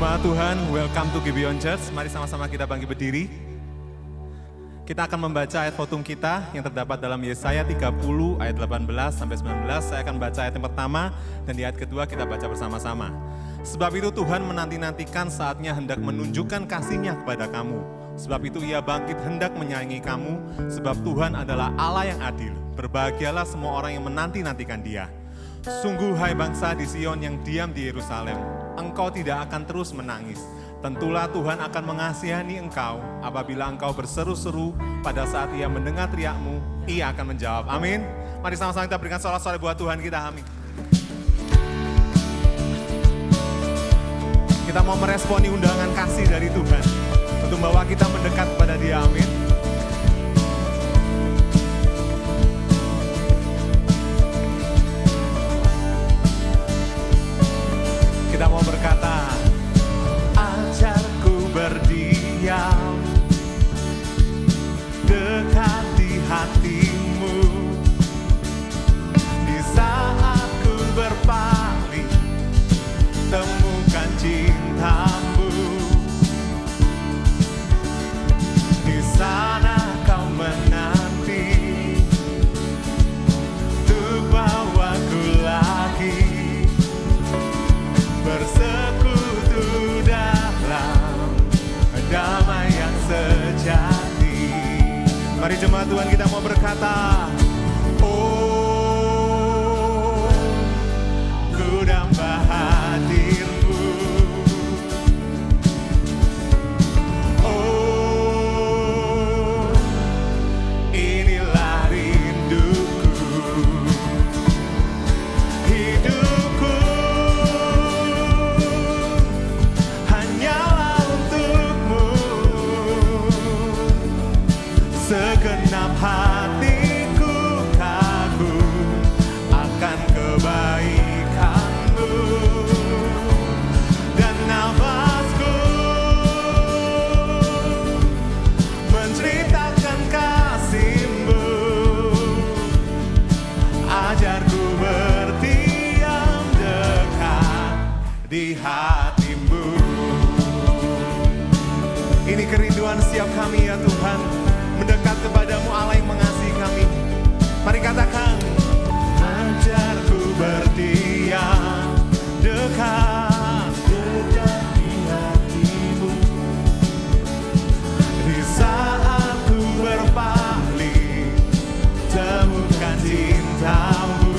Jemaat Tuhan, welcome to Gibeon Church. Mari sama-sama kita bangkit berdiri. Kita akan membaca ayat fotum kita yang terdapat dalam Yesaya 30 ayat 18 sampai 19. Saya akan baca ayat yang pertama dan di ayat kedua kita baca bersama-sama. Sebab itu Tuhan menanti-nantikan saatnya hendak menunjukkan kasih-Nya kepada kamu. Sebab itu Ia bangkit hendak menyayangi kamu. Sebab Tuhan adalah Allah yang adil. Berbahagialah semua orang yang menanti-nantikan Dia. Sungguh hai bangsa di Sion yang diam di Yerusalem, engkau tidak akan terus menangis. Tentulah Tuhan akan mengasihani engkau apabila engkau berseru-seru pada saat Ia mendengar teriakmu, Ia akan menjawab. Amin. Mari sama-sama kita berikan sorak-sorai buat Tuhan kita. Amin. Kita mau meresponi undangan kasih dari Tuhan untuk membawa kita mendekat kepada Dia. Amin. Kita mau berkata, ajarku berdiam dekat di hatimu. Di saat ku berpaling, temukan cintamu. Di sana kau menanti untuk bawaku lagi bersekutu dalam damai yang sejati. Mari jemaat Tuhan kita mau berkata, oh ku damba hadirmu. Oh inilah rinduku, hidupku segenap hatiku kagum akan kebaikanmu, dan nafasku menceritakan kasih-Mu. Ajarku berdiam dekat di hati-Mu. Ini kerinduan setiap kami ya Tuhan, mendekat kepadamu Allah yang mengasihi kami. Mari katakan, ajarku berdiam dekat di hatimu. Di saat ku berpaling, temukan cintamu.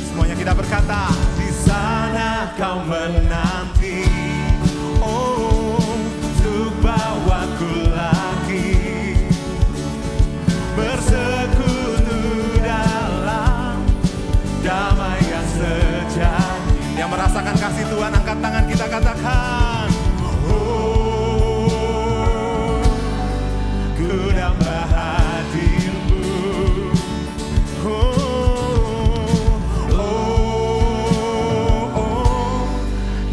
Semuanya kita berkata, di sana kau menanti, oh untuk bawaku lagi bersekutu dalam damai yang sejati. Yang merasakan kasih Tuhan, angkat tangan kita katakan, oh ku damba hadir-Mu.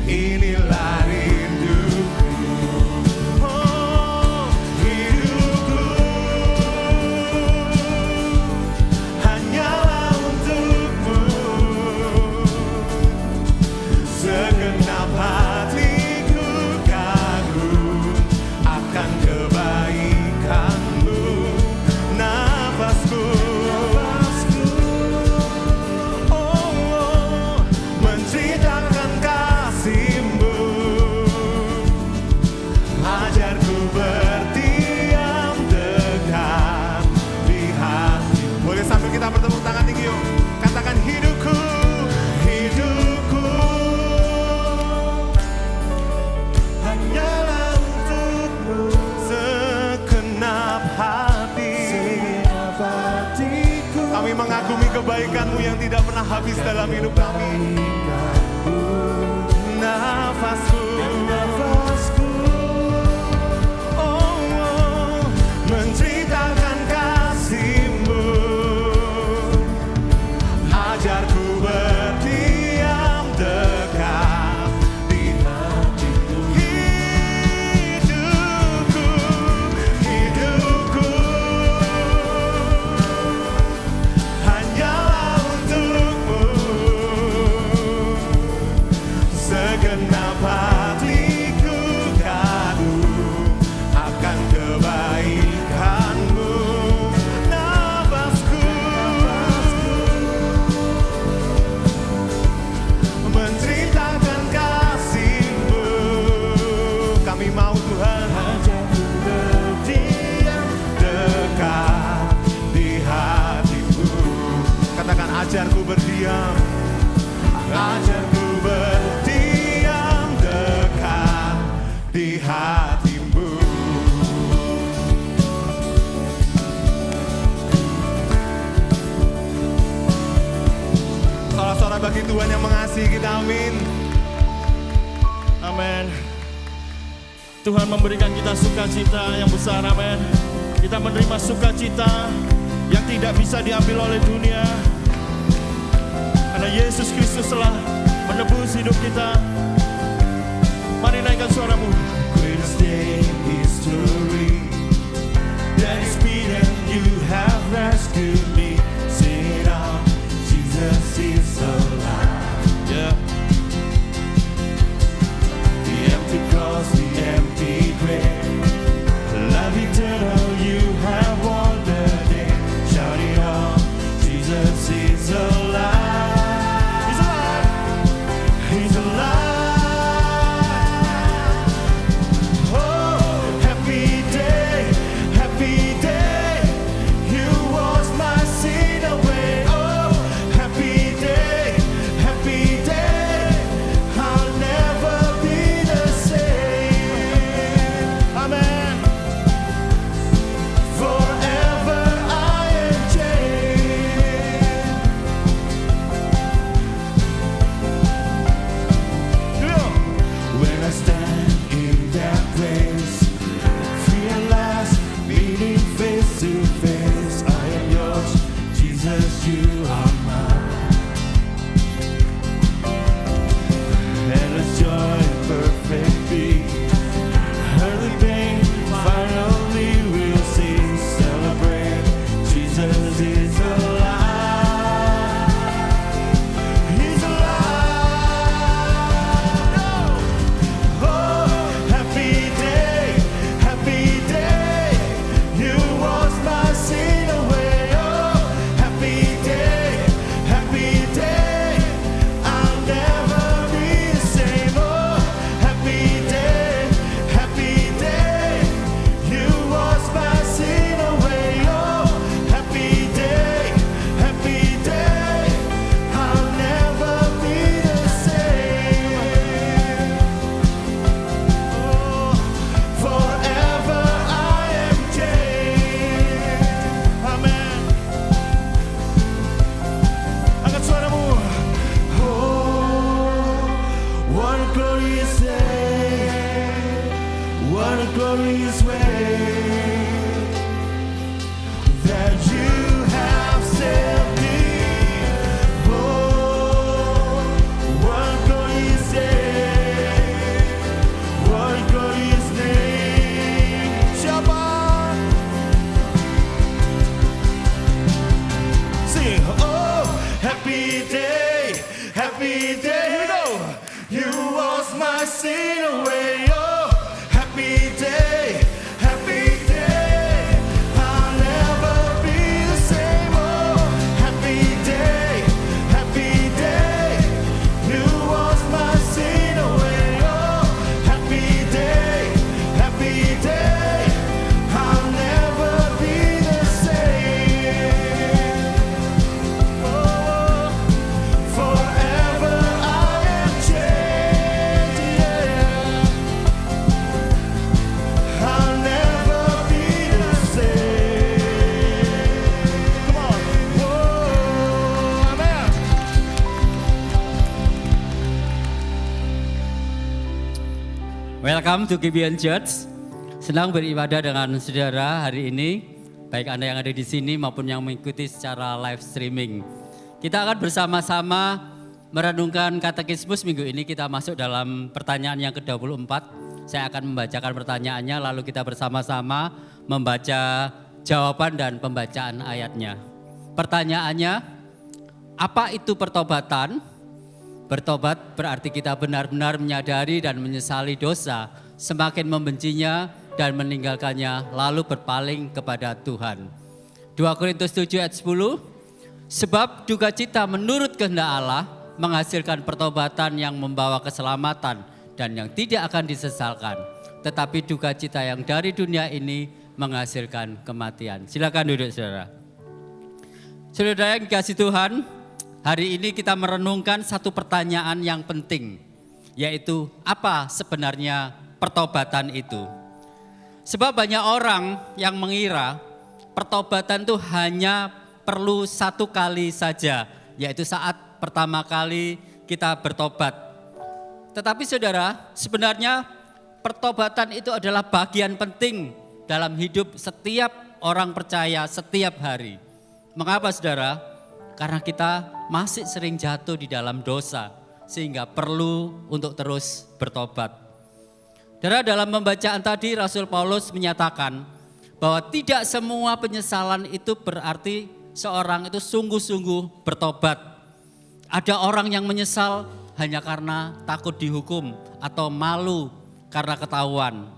Inilah rinduku, hidupku hanyalah untuk-Mu. Segenap hatiku kagum akan kebaikan-Mu. Nafasku oh menceritakan kasih-Mu. Ajarku berdiam dekat di hati. Boleh sambil kita bertepuk tangan tinggi yuk. Katakan, hidupku, hidupku hanyalah untuk-Mu. Segenap hatiku kami mengagumi kebaikan-Mu yang tidak pernah habis dalam hidup kami. Nafasku oh menceritakan kasih-Mu. Ajarku berdiam dekat di hatiku. Hidupku hanyalah untuk-Mu. Segenap hatimu. Sorak-sorak bagi Tuhan yang mengasihi kita, amin. Amin. Tuhan memberikan kita sukacita yang besar, amin. Kita menerima sukacita yang tidak bisa diambil oleh dunia. Karena Yesus Kristus telah menebus hidup kita. Mari naikkan suaramu. Greatest day in history, that is beaten, you have rescued me. Sing it out, Jesus is alive. Yeah. The empty cross, the empty grave, love eternal, you have won the day. Shout it out, Jesus is alive. He's alive. He's alive. Oh, happy day, happy day. You wash my sin away. Oh, happy day, happy day. I'll never be the same. Amen. Forever I am changed. When I stand in that place, realize meeting face to face, I am yours, Jesus, you are mine. Endless joy, perfect peace, early pain, finally we'll see. Celebrate, Jesus is alive. He's alive. Oh, happy day, happy day. You wash my sin away. Oh, happy day, happy day. I'll never be the same. Oh, happy day, happy day. You wash my sin away. Oh, happy day, happy day. I'll never be the same. Oh, forever I am changed. Amen. Angkat suaramu. Oh, what a glorious day. What a glorious way that you have set me. Oh, what a glorious day. What a glorious name. Shabbat. Sing. Oh, happy day, happy day. Here we go. You wash my sin away. Oh, happy day, happy day. I'll never be the same. Oh, happy day, happy day. You wash my sin away. Oh, happy day, happy day. I'll never be the same. Oh, forever I am changed. Yeah. I'll never be the same. Come on. Oh, amen. Welcome to Gibeon Church. Senang beribadah dengan saudara hari ini, baik Anda yang ada di sini maupun yang mengikuti secara live streaming. Kita akan bersama-sama merenungkan katekismus minggu ini. Kita masuk dalam pertanyaan yang ke-24. Saya akan membacakan pertanyaannya, lalu kita bersama-sama membaca jawaban dan pembacaan ayatnya. Pertanyaannya, apa itu pertobatan? Bertobat berarti kita benar-benar menyadari dan menyesali dosa, semakin membencinya dan meninggalkannya, lalu berpaling kepada Tuhan. 2 Korintus 7 ayat 10, sebab duka cita menurut kehendak Allah menghasilkan pertobatan yang membawa keselamatan dan yang tidak akan disesalkan. Tetapi duka cita yang dari dunia ini menghasilkan kematian. Silakan duduk saudara. Saudara yang dikasihi Tuhan, hari ini kita merenungkan satu pertanyaan yang penting, yaitu apa sebenarnya pertobatan itu. Sebab banyak orang yang mengira pertobatan itu hanya perlu satu kali saja, yaitu saat pertama kali kita bertobat. Tetapi saudara, sebenarnya pertobatan itu adalah bagian penting dalam hidup setiap orang percaya setiap hari. Mengapa saudara? Karena kita masih sering jatuh di dalam dosa, sehingga perlu untuk terus bertobat. Saudara, dalam pembacaan tadi Rasul Paulus menyatakan bahwa tidak semua penyesalan itu berarti seorang itu sungguh-sungguh bertobat. Ada orang yang menyesal hanya karena takut dihukum atau malu karena ketahuan.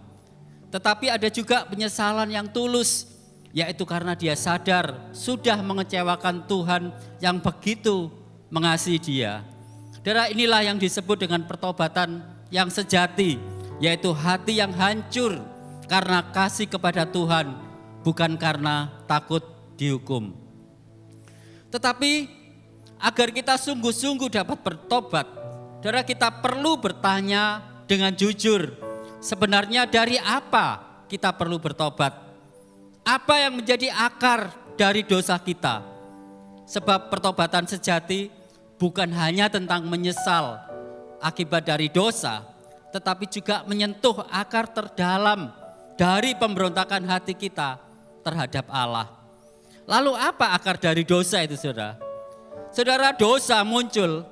Tetapi ada juga penyesalan yang tulus, yaitu karena dia sadar sudah mengecewakan Tuhan yang begitu mengasihi dia. Saudara, inilah yang disebut dengan pertobatan yang sejati, yaitu hati yang hancur karena kasih kepada Tuhan, bukan karena takut dihukum. Tetapi agar kita sungguh-sungguh dapat bertobat, saudara, kita perlu bertanya dengan jujur, sebenarnya dari apa kita perlu bertobat? Apa yang menjadi akar dari dosa kita? Sebab pertobatan sejati bukan hanya tentang menyesal akibat dari dosa, tetapi juga menyentuh akar terdalam dari pemberontakan hati kita terhadap Allah. Lalu apa akar dari dosa itu, saudara? Saudara, dosa muncul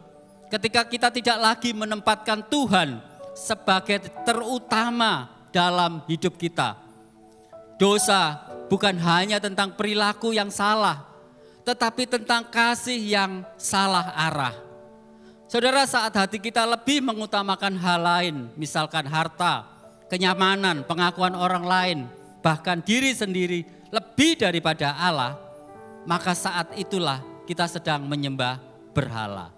ketika kita tidak lagi menempatkan Tuhan sebagai terutama dalam hidup kita. Dosa bukan hanya tentang perilaku yang salah, tetapi tentang kasih yang salah arah. Saudara, saat hati kita lebih mengutamakan hal lain, misalkan harta, kenyamanan, pengakuan orang lain, bahkan diri sendiri lebih daripada Allah, maka saat itulah kita sedang menyembah berhala.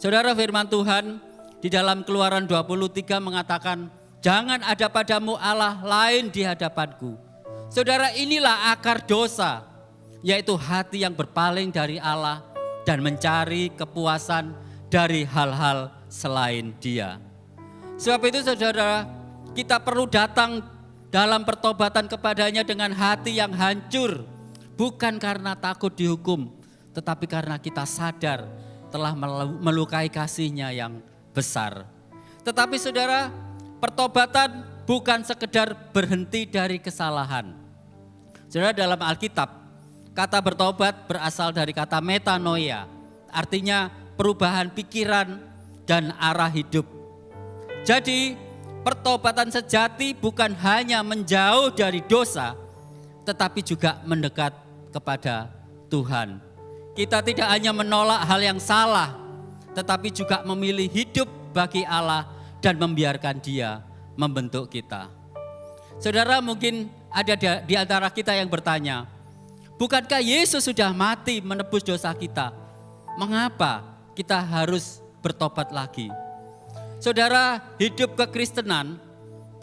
Saudara, firman Tuhan di dalam Keluaran 23 mengatakan, jangan ada padamu Allah lain di hadapanku. Saudara, inilah akar dosa, yaitu hati yang berpaling dari Allah dan mencari kepuasan dari hal-hal selain Dia. Sebab itu saudara, kita perlu datang dalam pertobatan kepadanya dengan hati yang hancur, bukan karena takut dihukum, tetapi karena kita sadar telah melukai kasih-Nya yang besar. Tetapi saudara, pertobatan bukan sekedar berhenti dari kesalahan. Saudara, dalam Alkitab, kata bertobat berasal dari kata metanoia, artinya perubahan pikiran dan arah hidup. Jadi, pertobatan sejati bukan hanya menjauh dari dosa, tetapi juga mendekat kepada Tuhan. Kita tidak hanya menolak hal yang salah, tetapi juga memilih hidup bagi Allah dan membiarkan Dia membentuk kita. Saudara, mungkin ada di antara kita yang bertanya, bukankah Yesus sudah mati menebus dosa kita? Mengapa kita harus bertobat lagi? Saudara, hidup kekristenan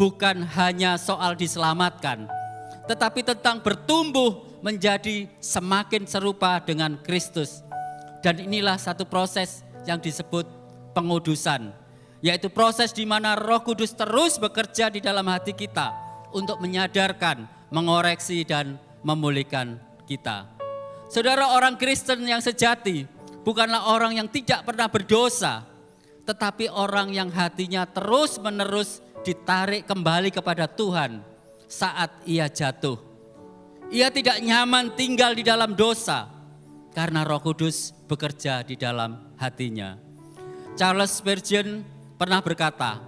bukan hanya soal diselamatkan, tetapi tentang bertumbuh menjadi semakin serupa dengan Kristus. Dan inilah satu proses yang disebut pengudusan, yaitu proses di mana Roh Kudus terus bekerja di dalam hati kita untuk menyadarkan, mengoreksi dan memulihkan kita. Saudara, orang Kristen yang sejati bukanlah orang yang tidak pernah berdosa, tetapi orang yang hatinya terus-menerus ditarik kembali kepada Tuhan saat ia jatuh. Ia tidak nyaman tinggal di dalam dosa karena Roh Kudus bekerja di dalam hatinya. Charles Spurgeon pernah berkata,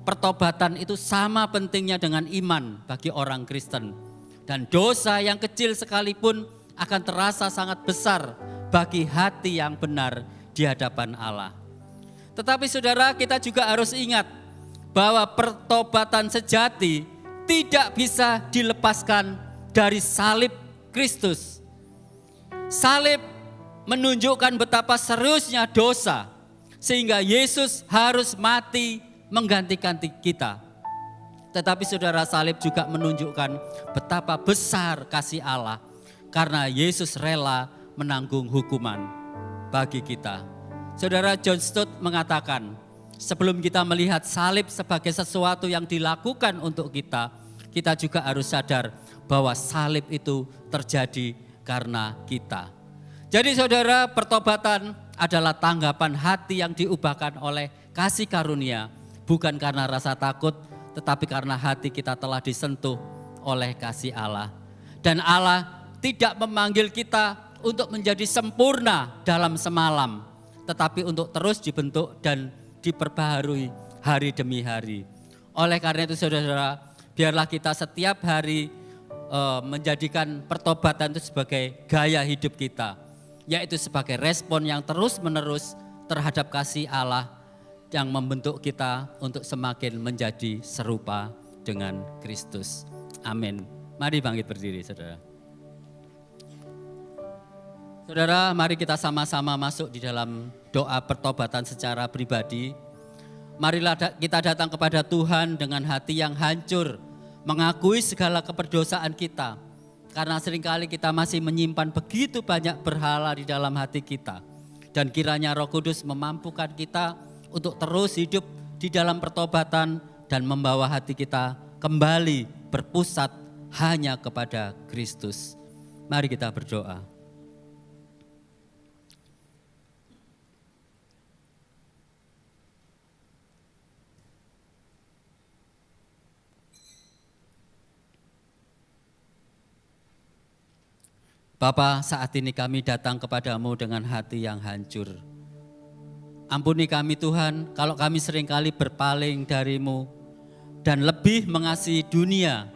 pertobatan itu sama pentingnya dengan iman bagi orang Kristen. Dan dosa yang kecil sekalipun akan terasa sangat besar bagi hati yang benar di hadapan Allah. Tetapi saudara, kita juga harus ingat bahwa pertobatan sejati tidak bisa dilepaskan dari salib Kristus. Salib menunjukkan betapa seriusnya dosa, sehingga Yesus harus mati menggantikan kita. Tetapi saudara, salib juga menunjukkan betapa besar kasih Allah, karena Yesus rela menanggung hukuman bagi kita. Saudara, John Stott mengatakan, sebelum kita melihat salib sebagai sesuatu yang dilakukan untuk kita juga harus sadar bahwa salib itu terjadi karena kita. Jadi saudara, pertobatan adalah tanggapan hati yang diubahkan oleh kasih karunia, bukan karena rasa takut, tetapi karena hati kita telah disentuh oleh kasih Allah. Dan Allah tidak memanggil kita untuk menjadi sempurna dalam semalam, tetapi untuk terus dibentuk dan diperbaharui hari demi hari. Oleh karena itu saudara, biarlah kita setiap hari menjadikan pertobatan itu sebagai gaya hidup kita, yaitu sebagai respon yang terus-menerus terhadap kasih Allah yang membentuk kita untuk semakin menjadi serupa dengan Kristus. Amin. Mari bangkit berdiri, saudara. Saudara, mari kita sama-sama masuk di dalam doa pertobatan secara pribadi. Marilah kita datang kepada Tuhan dengan hati yang hancur, mengakui segala keperdosaan kita. Karena seringkali kita masih menyimpan begitu banyak berhala di dalam hati kita. Dan kiranya Roh Kudus memampukan kita untuk terus hidup di dalam pertobatan dan membawa hati kita kembali berpusat hanya kepada Kristus. Mari kita berdoa. Bapa, saat ini kami datang kepadamu dengan hati yang hancur. Ampuni kami Tuhan, kalau kami seringkali berpaling darimu dan lebih mengasihi dunia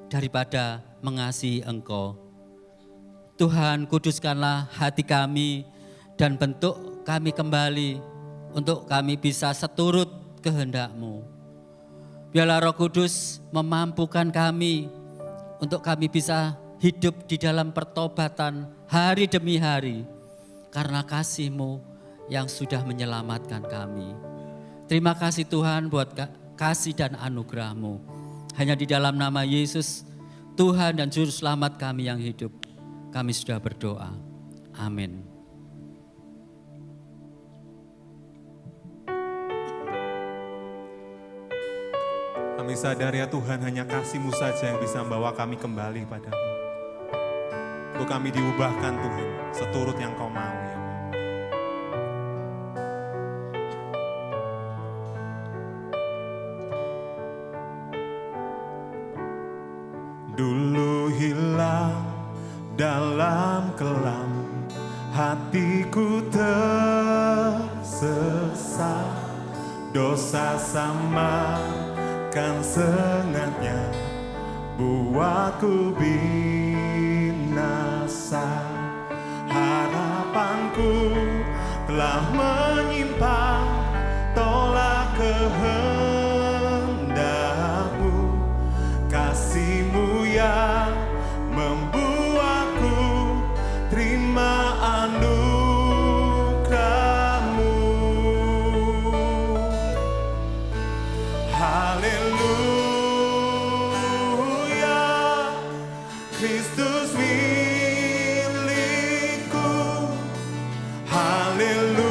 daripada mengasihi Engkau. Tuhan, kuduskanlah hati kami dan bentuk kami kembali untuk kami bisa seturut kehendak-Mu. Biarlah Roh Kudus memampukan kami untuk kami bisa hidup di dalam pertobatan hari demi hari karena kasih-Mu yang sudah menyelamatkan kami. Terima kasih Tuhan buat kasih dan anugerah-Mu. Hanya di dalam nama Yesus, Tuhan dan Juru Selamat kami yang hidup, kami sudah berdoa. Amin. Kami sadar ya Tuhan, hanya kasih-Mu saja yang bisa membawa kami kembali padamu. Untuk kami diubahkan Tuhan, seturut yang Kau mau ya Bapa. Dulu hilang dalam kelam, hatiku tersesat, dosa samakan sengatnya, buatku binasa. Harapanku telah menyimpang, tolak kehendak-Mu, kasih-Mu yang membuatku terima anugerah-Mu. Haleluya, Kristus milikku. Haleluya,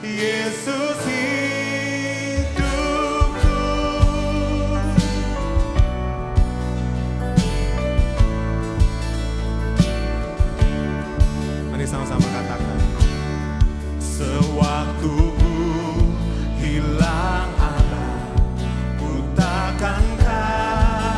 Yesus hidupku. Mari sama-sama katakan. Sewaktu hilang arah, ku takkan katakan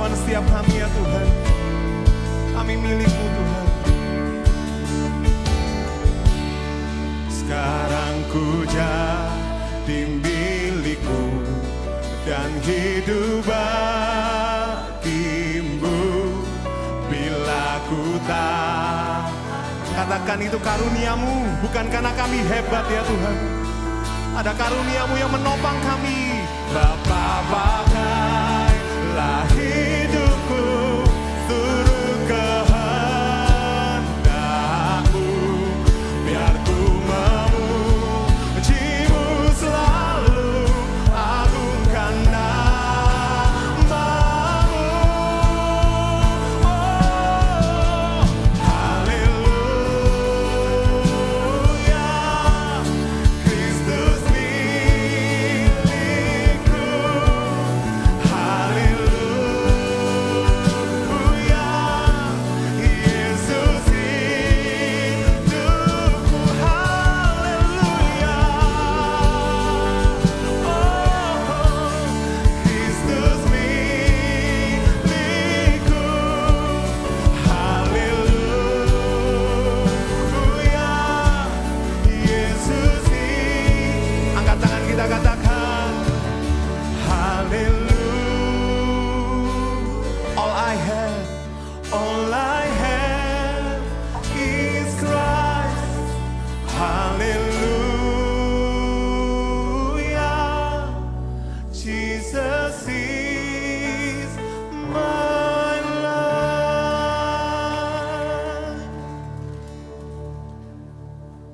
Tuhan setiap kami ya Tuhan. Kami milik-Mu Tuhan. Sekarang ku jadi milik-Mu dan hidup bagimu. Bila ku tak katakan itu karunia-Mu, bukan karena kami hebat ya Tuhan. Ada karunia-Mu yang menopang kami. Bapa, pakailah hidupku turut kehendak-Mu, biar ku memuji-Mu selalu, agungkan nama-Mu. Oh, haleluya, Kristus milikku. Haleluya, Yesus hidupku. Haleluya, oh, Kristus milikku. Haleluya, Yesus hidup. Angkat tangan kita, katakan haleluya. All I have is Christ. Hallelujah, Jesus is my life.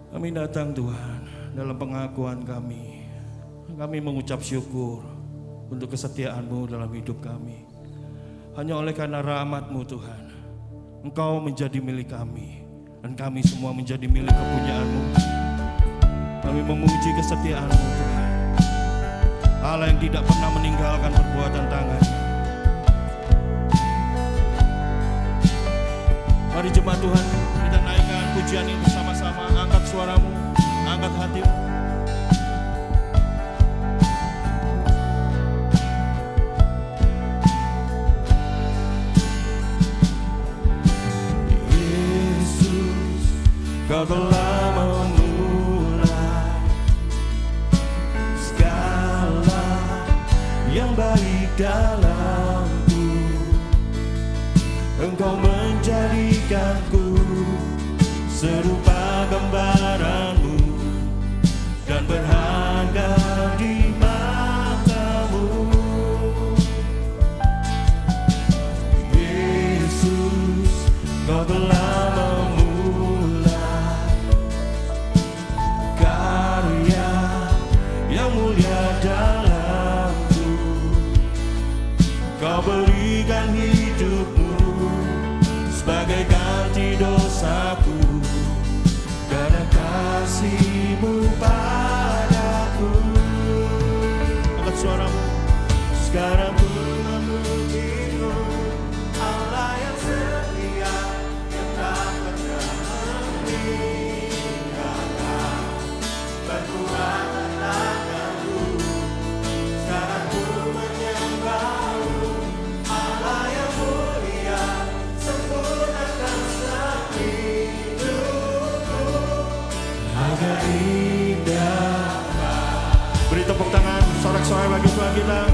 Kami datang Tuhan dalam pengakuan kami. Kami mengucap syukur untuk kesetiaan-Mu dalam hidup kami. Hanya oleh karena rahmat-Mu Tuhan, Engkau menjadi milik kami, dan kami semua menjadi milik kepunyaan-Mu. Kami memuji kesetiaan-Mu Tuhan, Allah yang tidak pernah meninggalkan perbuatan tangan-Nya. Mari jemaat Tuhan, kita naikkan pujian ini bersama-sama. Angkat suaramu, angkat hatimu. Yesus, Kau telah memulai segala yang baik dalamku. Engkau menjadikanku serupa gambaran-Mu dan berharga di mata-Mu. Yesus, Kau telah memulai karya yang mulia dalamku. Kau berikan hidup-Mu sebagai ganti dosaku, karena kasih-Mu padaku. Angkat suaramu. Sekarang ku memuji-Mu, Allah yang setia, yang tak pernah meninggalkan. Berkuat tangan-Mu, sekarang ku menyembah-Mu, Allah yang mulia, sempurnakan setiap hidupku agar indah. Beri tepuk tangan sorak-sorai bagi Tuhan kita.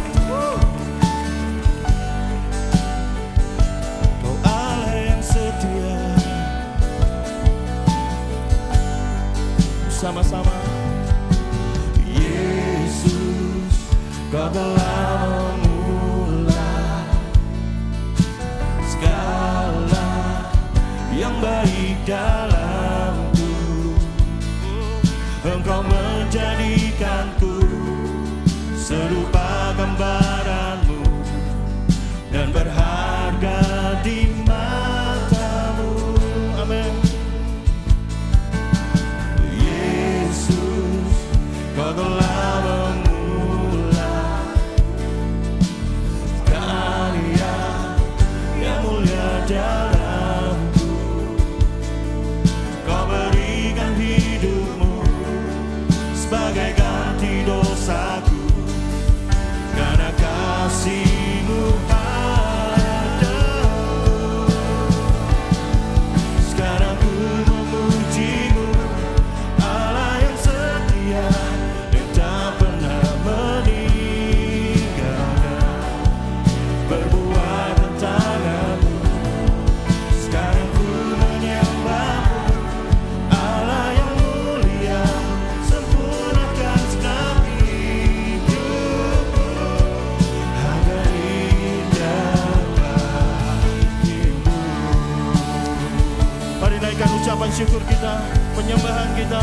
syukur kita, penyembahan kita.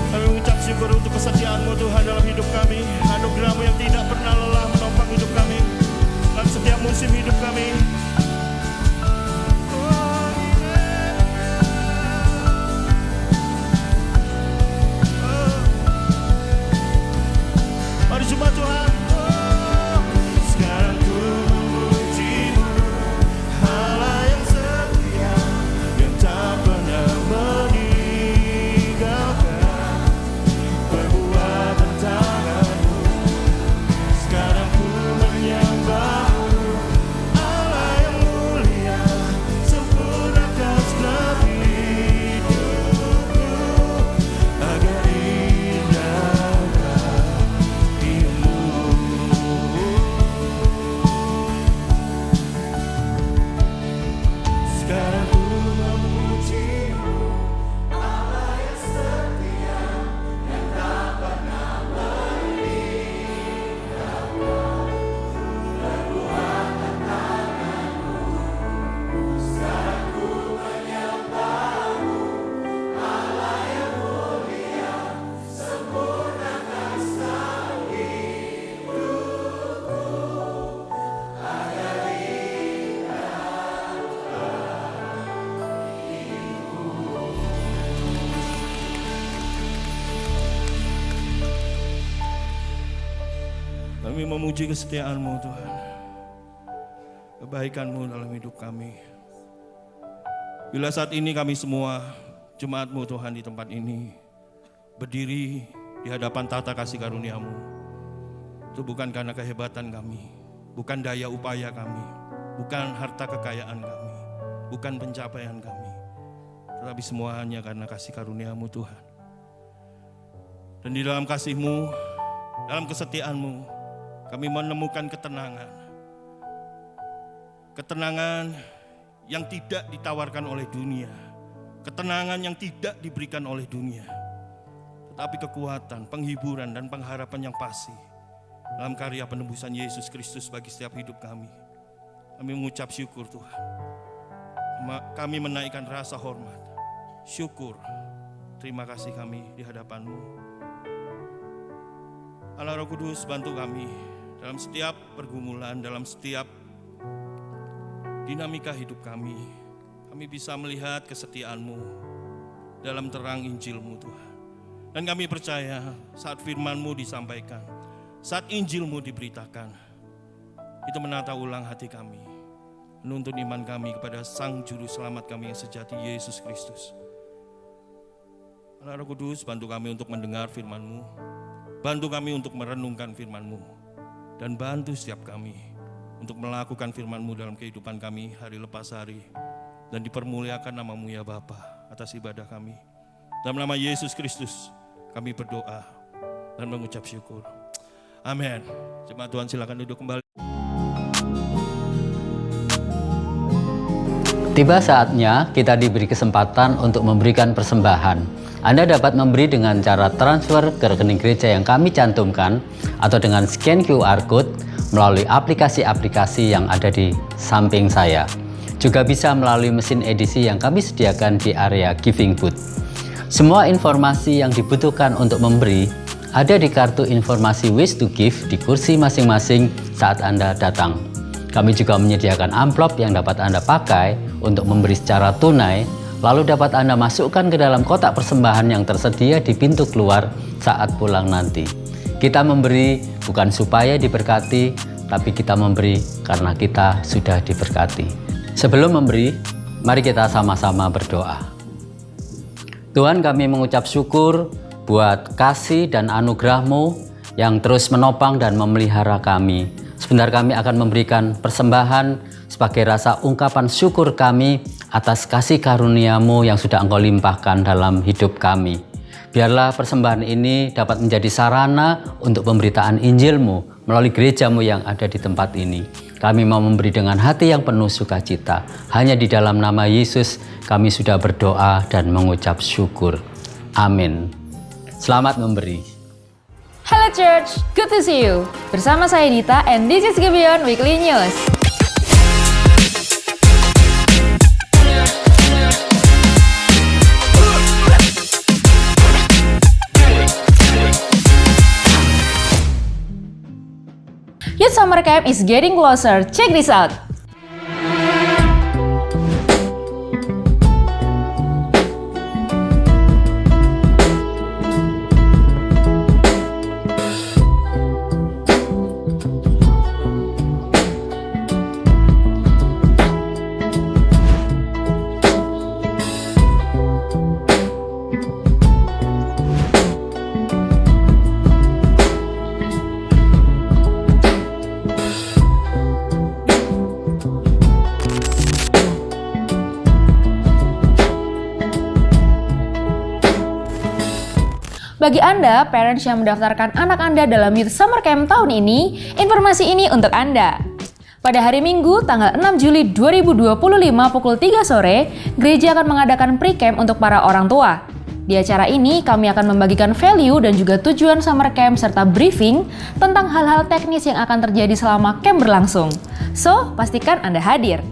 Kami mengucap syukur untuk kesetiaan-Mu Tuhan dalam hidup kami. Anugerah-Mu yang tidak pernah lelah menopang hidup kami dalam setiap musim hidup kami. Mari jumpa Tuhan. Sekarang ku memuji-Mu, Allah yang setia, yang tak pernah meninggalkan perbuatan tangan-Mu. Sekarang ku menyembah-Mu, Allah yang mulia, sempurnakan segala hidupku agar indah bagimu. Sekarang ku memuji-Mu, Allah yang setia, yang tak pernah meninggalkan perbuatan tangan-Mu. Sekarang ku menyembah-Mu, Allah yang mulia, sempurnakan segala hidupku agar Kami memuji kesetiaan-Mu Tuhan, kebaikan-Mu dalam hidup kami. Bila saat ini kami semua, jemaat-Mu Tuhan di tempat ini, berdiri di hadapan tata kasih karunia-Mu, itu bukan karena kehebatan kami, bukan daya upaya kami, bukan harta kekayaan kami, bukan pencapaian kami, tetapi semua hanya karena kasih karunia-Mu Tuhan. Dan di dalam kasih-Mu, dalam kesetiaan-Mu, kami menemukan ketenangan. Ketenangan yang tidak ditawarkan oleh dunia. Ketenangan yang tidak diberikan oleh dunia. Tetapi kekuatan, penghiburan, dan pengharapan yang pasti dalam karya penebusan Yesus Kristus bagi setiap hidup kami. Kami mengucap syukur Tuhan. Kami menaikkan rasa hormat, syukur, terima kasih kami di hadapan-Mu. Allah Roh Kudus, bantu kami dalam setiap pergumulan, dalam setiap dinamika hidup kami. Kami bisa melihat kesetiaan-Mu dalam terang Injil-Mu Tuhan. Dan kami percaya saat firman-Mu disampaikan, saat Injil-Mu diberitakan, itu menata ulang hati kami, menuntun iman kami kepada Sang Juru Selamat kami yang sejati, Yesus Kristus. Allah Roh Kudus, bantu kami untuk mendengar firman-Mu, bantu kami untuk merenungkan firman-Mu, dan bantu setiap kami untuk melakukan firman-Mu dalam kehidupan kami hari lepas hari, dan dipermuliakan nama-Mu ya Bapa atas ibadah kami. Dalam nama Yesus Kristus kami berdoa dan mengucap syukur. Amin. Jemaat Tuhan silakan duduk kembali. Tiba saatnya kita diberi kesempatan untuk memberikan persembahan. Anda dapat memberi dengan cara transfer ke rekening gereja yang kami cantumkan atau dengan scan QR Code melalui aplikasi-aplikasi yang ada di samping saya. Juga bisa melalui mesin edisi yang kami sediakan di area giving booth. Semua informasi yang dibutuhkan untuk memberi ada di kartu informasi Ways to Give di kursi masing-masing saat Anda datang. Kami juga menyediakan amplop yang dapat Anda pakai untuk memberi secara tunai, lalu dapat Anda masukkan ke dalam kotak persembahan yang tersedia di pintu keluar saat pulang nanti. Kita memberi bukan supaya diberkati, tapi kita memberi karena kita sudah diberkati. Sebelum memberi, mari kita sama-sama berdoa. Tuhan, kami mengucap syukur buat kasih dan anugerah-Mu yang terus menopang dan memelihara kami. Sebentar kami akan memberikan persembahan sebagai rasa ungkapan syukur kami atas kasih karunia-Mu yang sudah Engkau limpahkan dalam hidup kami. Biarlah persembahan ini dapat menjadi sarana untuk pemberitaan Injil-Mu melalui gereja-Mu yang ada di tempat ini. Kami mau memberi dengan hati yang penuh sukacita. Hanya di dalam nama Yesus kami sudah berdoa dan mengucap syukur. Amin. Selamat memberi. Hello Church, good to see you. Bersama saya Dita and this is Gibeon Weekly News. Youth Summer Camp is getting closer. Check this out. Bagi Anda, parents yang mendaftarkan anak Anda dalam Youth Summer Camp tahun ini, informasi ini untuk Anda. Pada hari Minggu, tanggal 6 Juli 2025 pukul 3 sore, gereja akan mengadakan pre-camp untuk para orang tua. Di acara ini, kami akan membagikan value dan juga tujuan summer camp serta briefing tentang hal-hal teknis yang akan terjadi selama camp berlangsung. So, pastikan Anda hadir.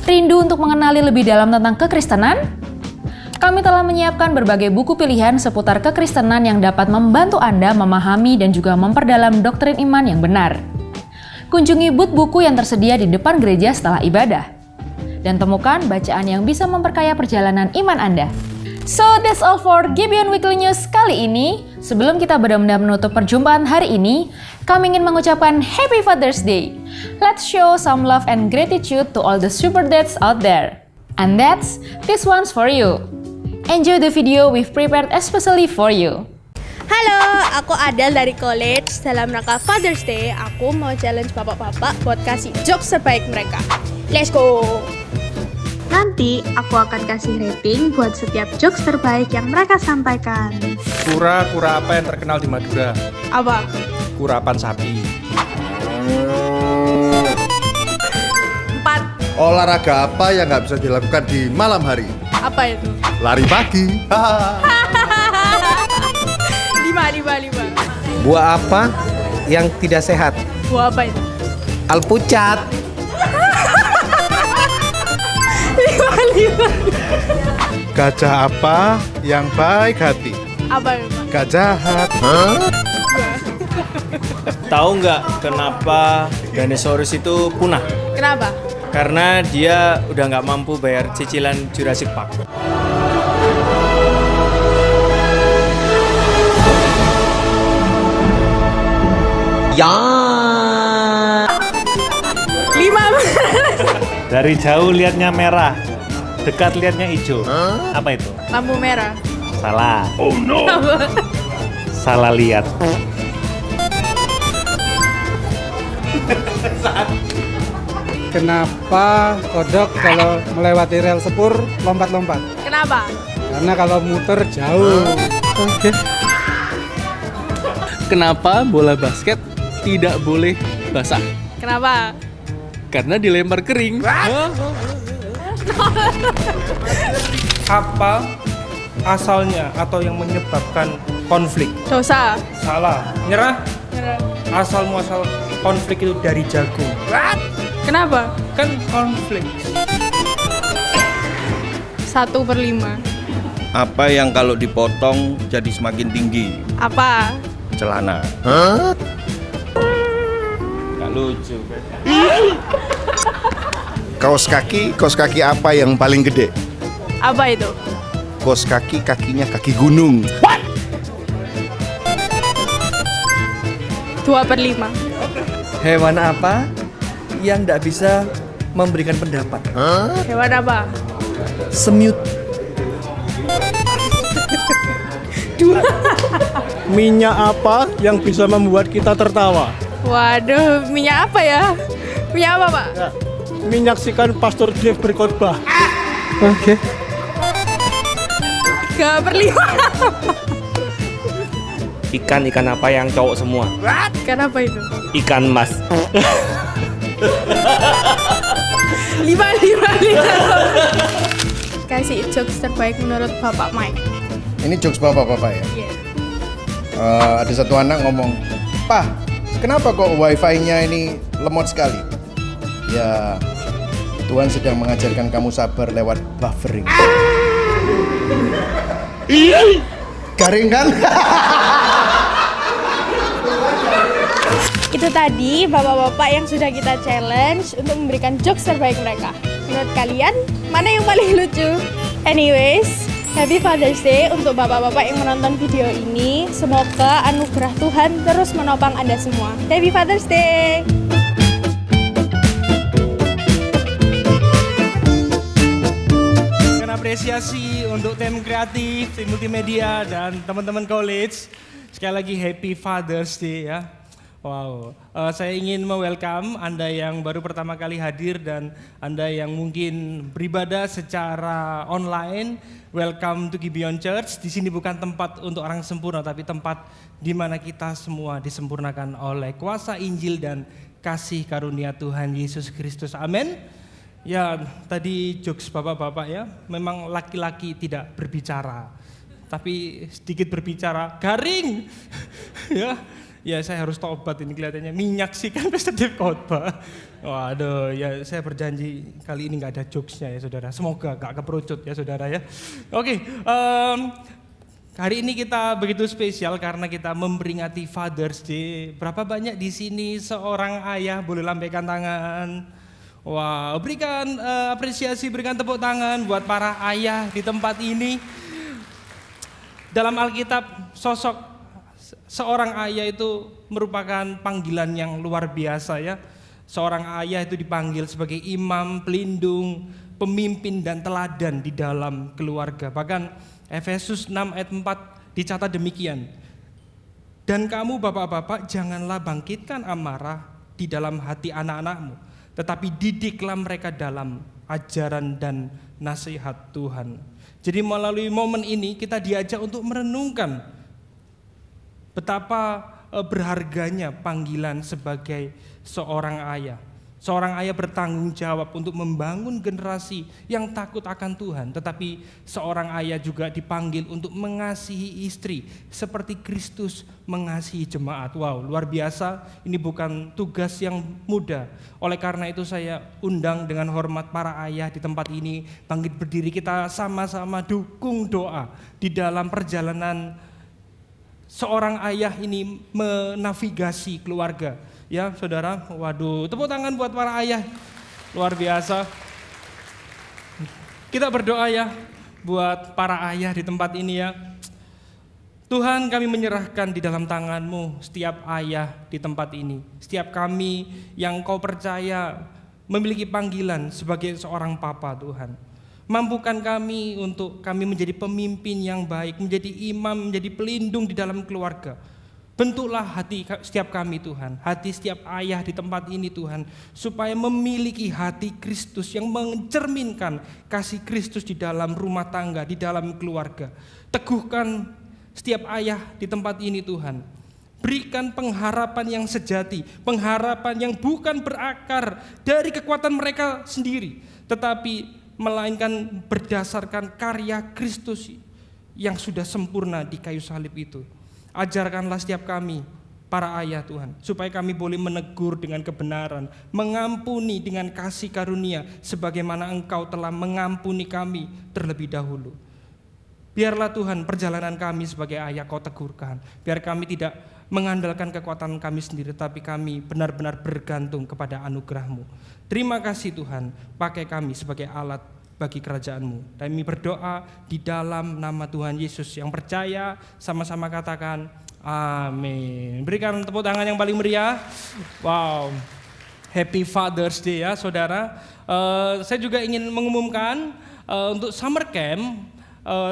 Rindu untuk mengenali lebih dalam tentang kekristenan? Kami telah menyiapkan berbagai buku pilihan seputar kekristenan yang dapat membantu Anda memahami dan juga memperdalam doktrin iman yang benar. Kunjungi booth buku yang tersedia di depan gereja setelah ibadah. Dan temukan bacaan yang bisa memperkaya perjalanan iman Anda. So, that's all for Gibeon Weekly News kali ini. Sebelum kita benar-benar menutup perjumpaan hari ini, kami ingin mengucapkan Happy Father's Day. Let's show some love and gratitude to all the super dads out there. And that's this one's for you. Enjoy the video we've prepared especially for you. Halo, aku Adel dari college. Dalam rangka Father's Day, aku mau challenge bapak-bapak buat kasih jokes terbaik mereka. Let's go! Nanti aku akan kasih rating buat setiap jokes terbaik yang mereka sampaikan. Kura-kura apa yang terkenal di Madura? Apa? Kurapan sapi. 4. Olahraga apa yang nggak bisa dilakukan di malam hari? Apa itu? Lari pagi. 5. Buah apa yang tidak sehat? Buah apa itu? Alpucat. 5. Gajah apa yang baik hati? Apa itu? Gak jahat. Tahu nggak kenapa dinosaurus itu punah? Kenapa? Karena dia udah nggak mampu bayar cicilan Jurassic Park. Ya. 5. Dari jauh liatnya merah, dekat liatnya hijau. Apa itu? Lampu merah. Salah. Oh no. Salah lihat. Kenapa kodok kalau melewati rel sepur lompat-lompat? Kenapa? Karena kalau muter jauh. Oke. Kenapa bola basket tidak boleh basah? Kenapa? Karena dilempar kering. Apa asalnya atau yang menyebabkan konflik? Dosa. Salah. Nyerah? Nyerah. Asal muasal konflik itu dari jagung. Kenapa? Kan konflik. 1/5. Apa yang kalau dipotong jadi semakin tinggi? Apa? Celana. Gak lucu. Kaos kaki apa yang paling gede? Apa itu? Kaos kaki kakinya kaki gunung. 2/5. Hewan apa yang tidak bisa memberikan pendapat? Hewan apa? Semut. Minyak apa yang bisa membuat kita tertawa? Waduh, minyak apa ya? Minyak apa, Pak? Menyaksikan Pastor Dave berkhotbah. Oke. 3/5. Ikan apa yang cowok semua? Ikan apa itu? Ikan mas. 5. Kasih jokes terbaik menurut Bapak Mike. Ini jokes bapak-bapak ya. Iya. Ada satu anak ngomong, "Pak, kenapa kok wifi-nya ini lemot sekali?" Ya, Tuhan sedang mengajarkan kamu sabar lewat buffering. Garing kan? Itu tadi bapak-bapak yang sudah kita challenge untuk memberikan jokes terbaik mereka. Menurut kalian, mana yang paling lucu? Anyways, Happy Father's Day untuk bapak-bapak yang menonton video ini. Semoga anugerah Tuhan terus menopang Anda semua. Happy Father's Day! Apresiasi untuk tim kreatif, tim multimedia, dan teman-teman college. Sekali lagi Happy Father's Day ya. Wow, saya ingin welcome Anda yang baru pertama kali hadir dan Anda yang mungkin beribadah secara online. Welcome to Gibeon Church. Di sini bukan tempat untuk orang sempurna, tapi tempat di mana kita semua disempurnakan oleh kuasa Injil dan kasih karunia Tuhan Yesus Kristus. Amin. Ya, tadi jokes bapak-bapak ya, memang laki-laki tidak berbicara, tapi sedikit berbicara, garing. Ya saya harus tobat ini kelihatannya, minyak sih kan setiap khotbah. Waduh, ya saya berjanji kali ini nggak ada jokesnya ya saudara, semoga nggak keperucut ya saudara ya. Oke, hari ini kita begitu spesial karena kita memperingati Father's Day. Berapa banyak di sini seorang ayah, boleh lambaikan tangan. Wah, berikan apresiasi, berikan tepuk tangan buat para ayah di tempat ini. Dalam Alkitab, sosok seorang ayah itu merupakan panggilan yang luar biasa ya. Seorang ayah itu dipanggil sebagai imam, pelindung, pemimpin dan teladan di dalam keluarga. Bahkan Efesus 6 ayat 4 dicatat demikian. Dan kamu bapak-bapak janganlah bangkitkan amarah di dalam hati anak-anakmu, tetapi didiklah mereka dalam ajaran dan nasihat Tuhan. Jadi melalui momen ini kita diajak untuk merenungkan betapa berharganya panggilan sebagai seorang ayah. Seorang ayah bertanggung jawab untuk membangun generasi yang takut akan Tuhan. Tetapi seorang ayah juga dipanggil untuk mengasihi istri seperti Kristus mengasihi jemaat. Wow, luar biasa, ini bukan tugas yang mudah. Oleh karena itu saya undang dengan hormat para ayah di tempat ini, bangkit berdiri, kita sama-sama dukung doa di dalam perjalanan seorang ayah ini menavigasi keluarga. Ya saudara, waduh, tepuk tangan buat para ayah, luar biasa. Kita berdoa ya buat para ayah di tempat ini ya. Tuhan, kami menyerahkan di dalam tangan-Mu setiap ayah di tempat ini. Setiap kami yang Kau percaya memiliki panggilan sebagai seorang papa Tuhan. Mampukan kami untuk kami menjadi pemimpin yang baik, menjadi imam, menjadi pelindung di dalam keluarga. Bentuklah hati setiap kami Tuhan, hati setiap ayah di tempat ini Tuhan, supaya memiliki hati Kristus yang mencerminkan kasih Kristus di dalam rumah tangga, di dalam keluarga. Teguhkan setiap ayah di tempat ini Tuhan. Berikan pengharapan yang sejati, pengharapan yang bukan berakar dari kekuatan mereka sendiri, tetapi melainkan berdasarkan karya Kristus yang sudah sempurna di kayu salib itu. Ajarkanlah setiap kami, para ayah Tuhan, supaya kami boleh menegur dengan kebenaran, mengampuni dengan kasih karunia, sebagaimana Engkau telah mengampuni kami terlebih dahulu. Biarlah Tuhan perjalanan kami sebagai ayah Kau tegurkan, biar kami tidak mengandalkan kekuatan kami sendiri, tapi kami benar-benar bergantung kepada anugerah-Mu. Terima kasih Tuhan, pakai kami sebagai alat bagi kerajaan-Mu. Kami berdoa di dalam nama Tuhan Yesus yang percaya, sama-sama katakan amin. Berikan tepuk tangan yang paling meriah. Wow, Happy Father's Day ya saudara. Saya juga ingin mengumumkan untuk summer camp.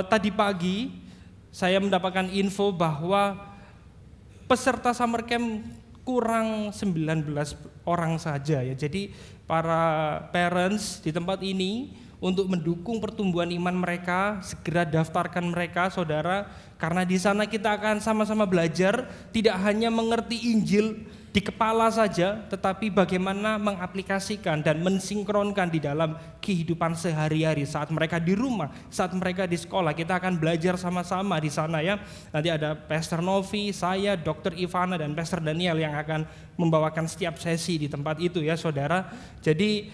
Tadi pagi saya mendapatkan info bahwa peserta summer camp kurang 19 orang saja ya. Jadi para parents di tempat ini untuk mendukung pertumbuhan iman mereka, segera daftarkan mereka saudara, karena di sana kita akan sama-sama belajar tidak hanya mengerti Injil di kepala saja, tetapi bagaimana mengaplikasikan dan mensinkronkan di dalam kehidupan sehari-hari saat mereka di rumah, saat mereka di sekolah. Kita akan belajar sama-sama di sana ya. Nanti ada Pastor Novi, saya, Dr. Ivana dan Pastor Daniel yang akan membawakan setiap sesi di tempat itu ya saudara. Jadi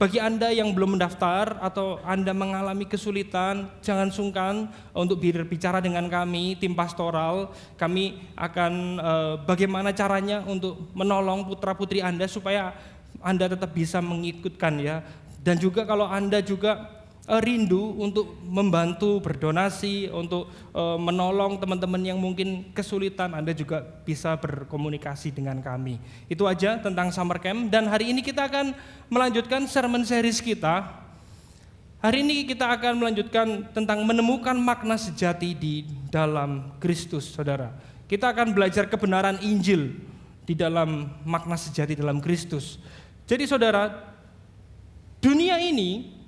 Bagi Anda yang belum mendaftar atau Anda mengalami kesulitan, jangan sungkan untuk berbicara dengan kami, tim pastoral. Kami akan bagaimana caranya untuk menolong putra-putri Anda supaya Anda tetap bisa mengikutkan ya. Dan juga kalau Anda juga rindu untuk membantu berdonasi, untuk menolong teman-teman yang mungkin kesulitan, Anda juga bisa berkomunikasi dengan kami. Itu aja tentang Summer Camp, dan hari ini kita akan melanjutkan sermon series kita. Hari ini kita akan melanjutkan tentang menemukan makna sejati di dalam Kristus, saudara. Kita akan belajar kebenaran Injil di dalam makna sejati dalam Kristus. Jadi saudara, dunia ini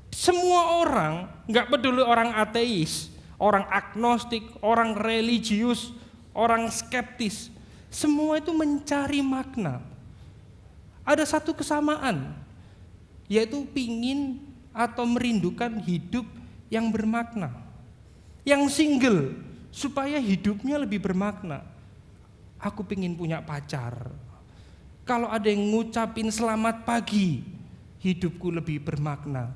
semua orang, nggak peduli orang ateis, orang agnostik, orang religius, orang skeptis, semua itu mencari makna. Ada satu kesamaan, yaitu pingin atau merindukan hidup yang bermakna. Yang single, supaya hidupnya lebih bermakna. Aku pingin punya pacar. Kalau ada yang ngucapin selamat pagi, hidupku lebih bermakna.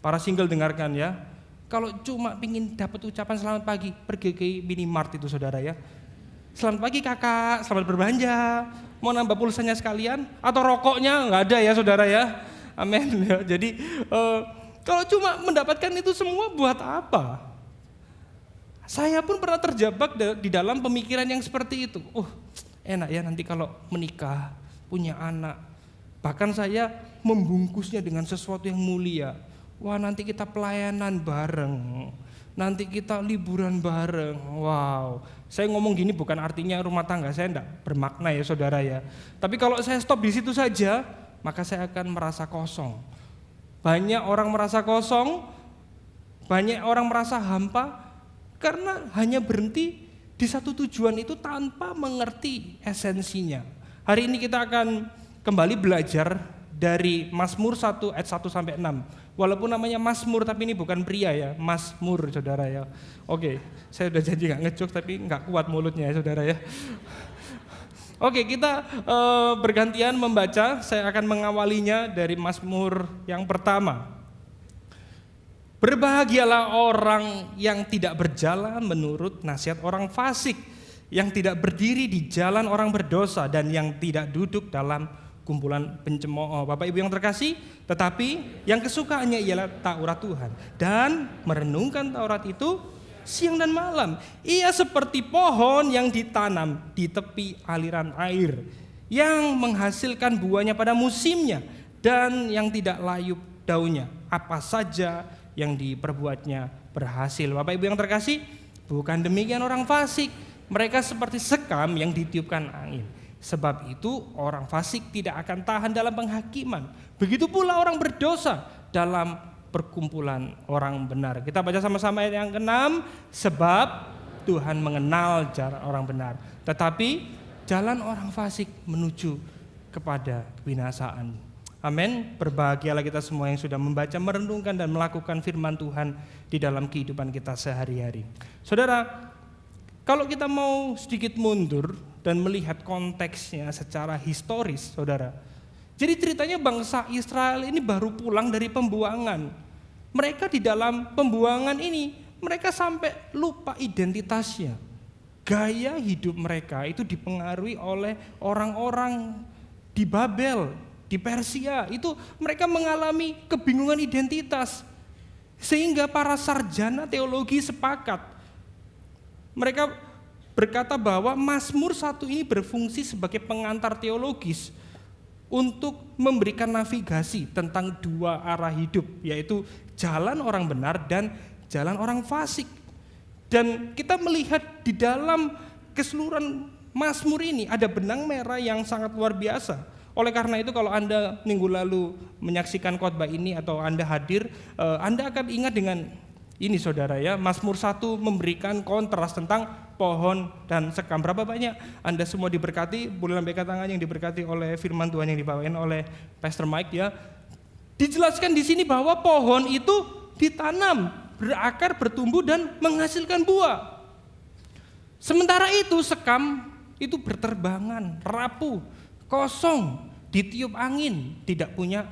Para single dengarkan ya. Kalau cuma pingin dapat ucapan selamat pagi, pergi ke minimart itu saudara ya. Selamat pagi kakak, selamat berbelanja. Mau nambah pulsanya sekalian atau rokoknya nggak ada ya saudara ya. Amin ya. Jadi kalau cuma mendapatkan itu semua buat apa? Saya pun pernah terjebak di dalam pemikiran yang seperti itu. Enak ya nanti kalau menikah, punya anak. Bahkan saya membungkusnya dengan sesuatu yang mulia. Wah, nanti kita pelayanan bareng, nanti kita liburan bareng. Wow, saya ngomong gini bukan artinya rumah tangga saya enggak bermakna ya saudara ya. Tapi kalau saya stop di situ saja, maka saya akan merasa kosong. Banyak orang merasa kosong, banyak orang merasa hampa, karena hanya berhenti di satu tujuan itu tanpa mengerti esensinya. Hari ini kita akan kembali belajar dari Mazmur 1 ayat 1 sampai 6. Walaupun namanya Mazmur tapi ini bukan pria ya, Mazmur saudara ya. Oke, saya udah janji gak ngejok tapi gak kuat mulutnya ya saudara ya. Oke, kita bergantian membaca, saya akan mengawalinya dari Mazmur yang pertama. Berbahagialah orang yang tidak berjalan menurut nasihat orang fasik, yang tidak berdiri di jalan orang berdosa, dan yang tidak duduk dalam kumpulan pencemooh. Bapak Ibu yang terkasih, tetapi yang kesukaannya ialah Taurat Tuhan dan merenungkan Taurat itu siang dan malam. Ia seperti pohon yang ditanam di tepi aliran air, yang menghasilkan buahnya pada musimnya dan yang tidak layu daunnya. Apa saja yang diperbuatnya berhasil. Bapak Ibu yang terkasih, bukan demikian orang fasik. Mereka seperti sekam yang ditiupkan angin. Sebab itu orang fasik tidak akan tahan dalam penghakiman. Begitu pula orang berdosa dalam perkumpulan orang benar. Kita baca sama-sama ayat yang ke-6. Sebab Tuhan mengenal jalan orang benar, tetapi jalan orang fasik menuju kepada kebinasaan. Amin. Berbahagialah kita semua yang sudah membaca, merenungkan dan melakukan firman Tuhan di dalam kehidupan kita sehari-hari. Saudara, kalau kita mau sedikit mundur dan melihat konteksnya secara historis, saudara. Jadi ceritanya bangsa Israel ini baru pulang dari pembuangan. Mereka di dalam pembuangan ini, mereka sampai lupa identitasnya. Gaya hidup mereka itu dipengaruhi oleh orang-orang di Babel, di Persia. Itu mereka mengalami kebingungan identitas. Sehingga para sarjana teologi sepakat. Mereka berkata bahwa Mazmur 1 ini berfungsi sebagai pengantar teologis untuk memberikan navigasi tentang dua arah hidup, yaitu jalan orang benar dan jalan orang fasik. Dan kita melihat di dalam keseluruhan Mazmur ini ada benang merah yang sangat luar biasa. Oleh karena itu kalau Anda minggu lalu menyaksikan khotbah ini atau Anda hadir, Anda akan ingat dengan ini saudara ya, Mazmur 1 memberikan kontras tentang pohon dan sekam. Berapa banyak Anda semua diberkati, boleh lambaikan tangan yang diberkati oleh firman Tuhan yang dibawain oleh Pastor Mike ya. Dijelaskan di sini bahwa pohon itu ditanam, berakar, bertumbuh dan menghasilkan buah. Sementara itu sekam itu berterbangan, rapuh, kosong, ditiup angin, tidak punya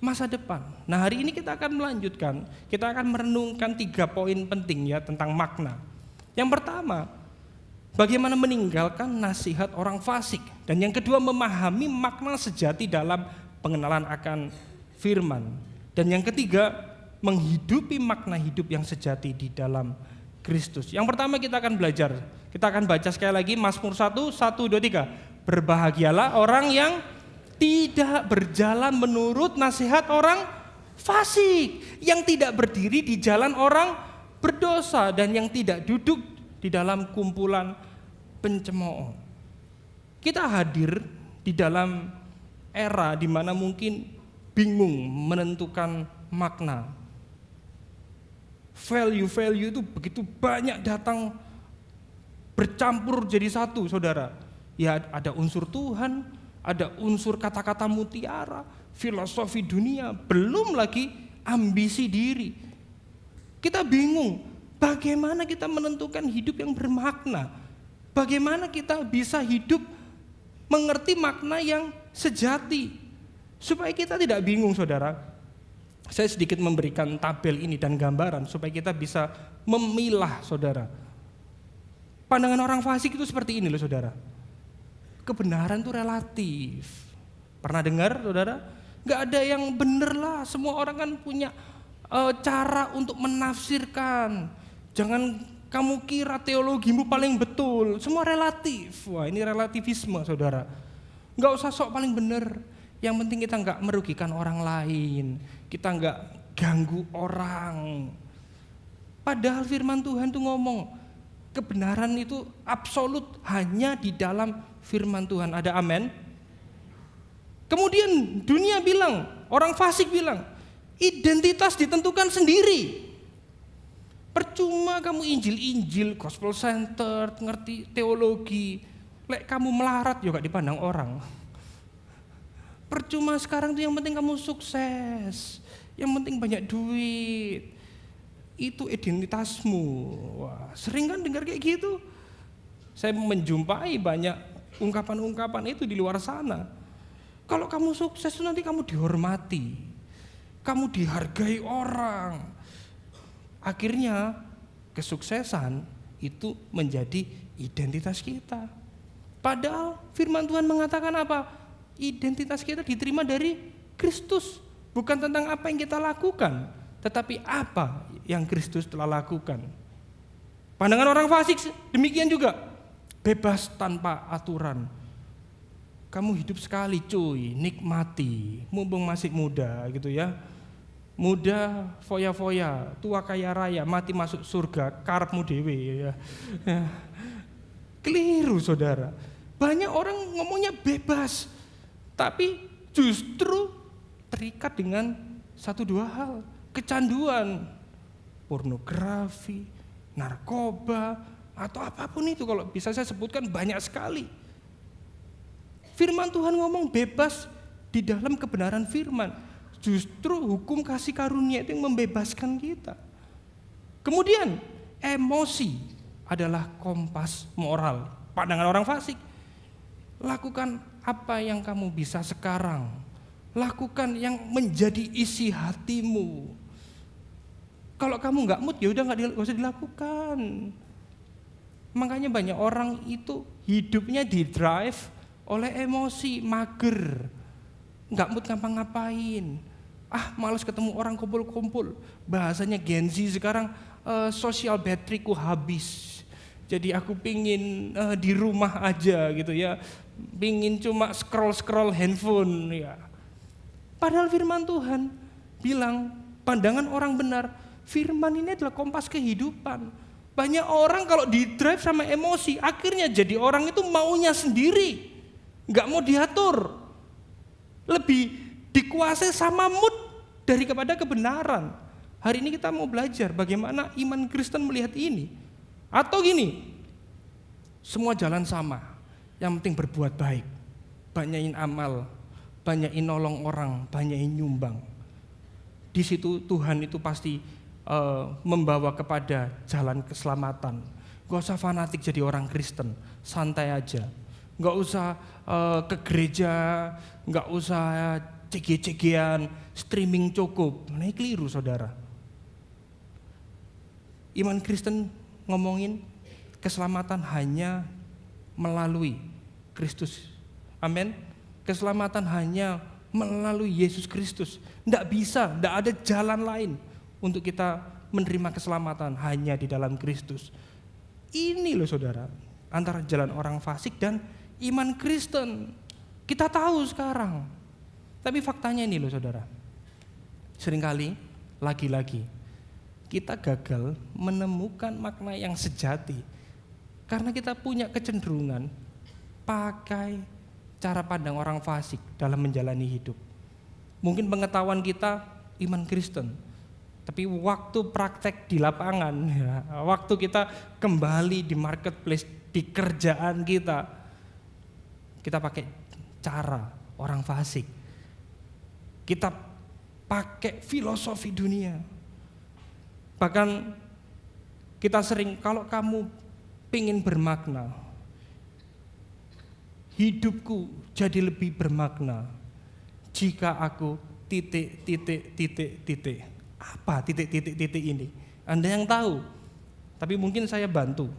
masa depan. Nah, hari ini kita akan melanjutkan, kita akan merenungkan 3 poin penting ya tentang makna. Yang pertama, bagaimana meninggalkan nasihat orang fasik. Dan yang kedua, memahami makna sejati dalam pengenalan akan firman. Dan yang ketiga, menghidupi makna hidup yang sejati di dalam Kristus. Yang pertama kita akan belajar. Kita akan baca sekali lagi Mazmur 1, 1, 2, 3. Berbahagialah orang yang tidak berjalan menurut nasihat orang fasik, yang tidak berdiri di jalan orang berdosa, dan yang tidak duduk di dalam kumpulan pencemooh. Kita hadir di dalam era di mana mungkin bingung menentukan makna. Value itu begitu banyak datang bercampur jadi satu, saudara. Ya, ada unsur Tuhan, ada unsur kata-kata mutiara, filosofi dunia, belum lagi ambisi diri. Kita bingung, bagaimana kita menentukan hidup yang bermakna? Bagaimana kita bisa hidup mengerti makna yang sejati? Supaya kita tidak bingung, saudara. Saya sedikit memberikan tabel ini dan gambaran supaya kita bisa memilah, saudara. Pandangan orang fasik itu seperti ini loh, saudara. Kebenaran itu relatif. Pernah dengar, saudara? Gak ada yang benar lah. Semua orang kan punya cara untuk menafsirkan. Jangan kamu kira teologimu paling betul. Semua relatif. Wah, ini relativisme, saudara. Gak usah sok paling benar. Yang penting kita gak merugikan orang lain. Kita gak ganggu orang. Padahal firman Tuhan tuh ngomong, kebenaran itu absolut hanya di dalam firman Tuhan. Ada amin? Kemudian dunia bilang, orang fasik bilang, identitas ditentukan sendiri. Percuma kamu Injil, gospel center, ngerti teologi, lek kamu melarat juga dipandang orang. Percuma sekarang tuh yang penting kamu sukses, yang penting banyak duit, itu identitasmu. Wah, sering kan dengar kayak gitu. Saya menjumpai banyak ungkapan-ungkapan itu di luar sana. Kalau kamu sukses nanti kamu dihormati, kamu dihargai orang. Akhirnya kesuksesan itu menjadi identitas kita. Padahal firman Tuhan mengatakan apa? Identitas kita diterima dari Kristus. Bukan tentang apa yang kita lakukan, tetapi apa yang Kristus telah lakukan. Pandangan orang fasik demikian juga. Bebas tanpa aturan. Kamu hidup sekali cuy, nikmati. Mumpung masih muda gitu ya. Muda foya-foya, tua kaya raya, mati masuk surga, karepmu dewe ya. Keliru, saudara. Banyak orang ngomongnya bebas, tapi justru terikat dengan 1-2 hal. Kecanduan, pornografi, narkoba, atau apapun itu. Kalau bisa saya sebutkan banyak sekali. Firman Tuhan ngomong bebas di dalam kebenaran firman. Justru hukum kasih karunia itu yang membebaskan kita. Kemudian emosi adalah kompas moral. Pandangan orang fasik. Lakukan apa yang kamu bisa sekarang. Lakukan yang menjadi isi hatimu. Kalau kamu nggak mood, ya udah nggak usah dilakukan. Makanya banyak orang itu hidupnya di-drive oleh emosi, mager, nggak mood ngapa-ngapain. Malas ketemu orang kumpul-kumpul. Bahasanya Gen Z sekarang, social batteryku habis. Jadi aku pingin di rumah aja gitu ya. Pingin cuma scroll handphone ya. Padahal firman Tuhan bilang, pandangan orang benar, firman ini adalah kompas kehidupan. Banyak orang kalau di-drive sama emosi, akhirnya jadi orang itu maunya sendiri. Nggak mau diatur. Lebih dikuasai sama mood daripada kebenaran. Hari ini kita mau belajar bagaimana iman Kristen melihat ini. Atau gini, semua jalan sama, yang penting berbuat baik, banyakin amal, banyakin nolong orang, banyakin nyumbang. Di situ Tuhan itu pasti membawa kepada jalan keselamatan. Gak usah fanatik jadi orang Kristen, santai aja. Gak usah ke gereja, gak usah CG-CG-an, streaming cukup. Nah, ini keliru saudara. Iman Kristen ngomongin keselamatan hanya melalui Kristus. Amin. Keselamatan hanya melalui Yesus Kristus. Tidak bisa, tidak ada jalan lain untuk kita menerima keselamatan hanya di dalam Kristus. Ini loh saudara, antara jalan orang fasik dan iman Kristen. Kita tahu sekarang. Tapi faktanya ini loh saudara. Seringkali, lagi-lagi, kita gagal menemukan makna yang sejati. Karena kita punya kecenderungan pakai cara pandang orang fasik dalam menjalani hidup. Mungkin pengetahuan kita iman Kristen, tapi waktu praktek di lapangan, ya, waktu kita kembali di marketplace, di kerjaan kita pakai cara orang fasik. Kita pakai filosofi dunia. Bahkan kita sering, kalau kamu pengen bermakna, hidupku jadi lebih bermakna jika aku titik. Apa titik ini? Anda yang tahu. Tapi mungkin saya bantu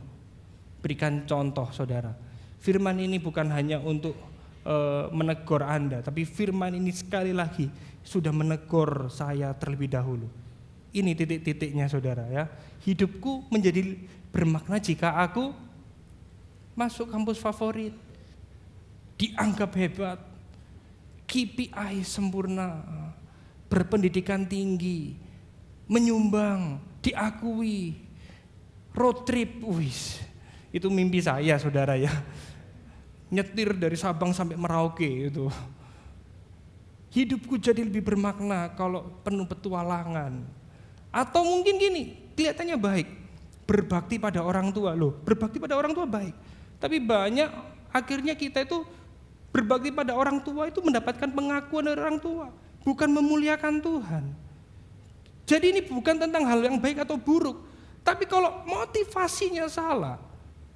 berikan contoh saudara. Firman ini bukan hanya untuk menegur Anda, tapi firman ini sekali lagi sudah menegur saya terlebih dahulu. Ini titik-titiknya saudara ya. Hidupku menjadi bermakna jika aku masuk kampus favorit, dianggap hebat, KPI sempurna, berpendidikan tinggi, menyumbang, diakui, road trip, itu mimpi saya saudara ya. Nyetir dari Sabang sampai Merauke itu. Hidupku jadi lebih bermakna kalau penuh petualangan. Atau mungkin gini, kelihatannya baik, berbakti pada orang tua. Loh, berbakti pada orang tua baik. Tapi banyak akhirnya kita itu berbakti pada orang tua itu mendapatkan pengakuan dari orang tua, bukan memuliakan Tuhan. Jadi ini bukan tentang hal yang baik atau buruk, tapi kalau motivasinya salah,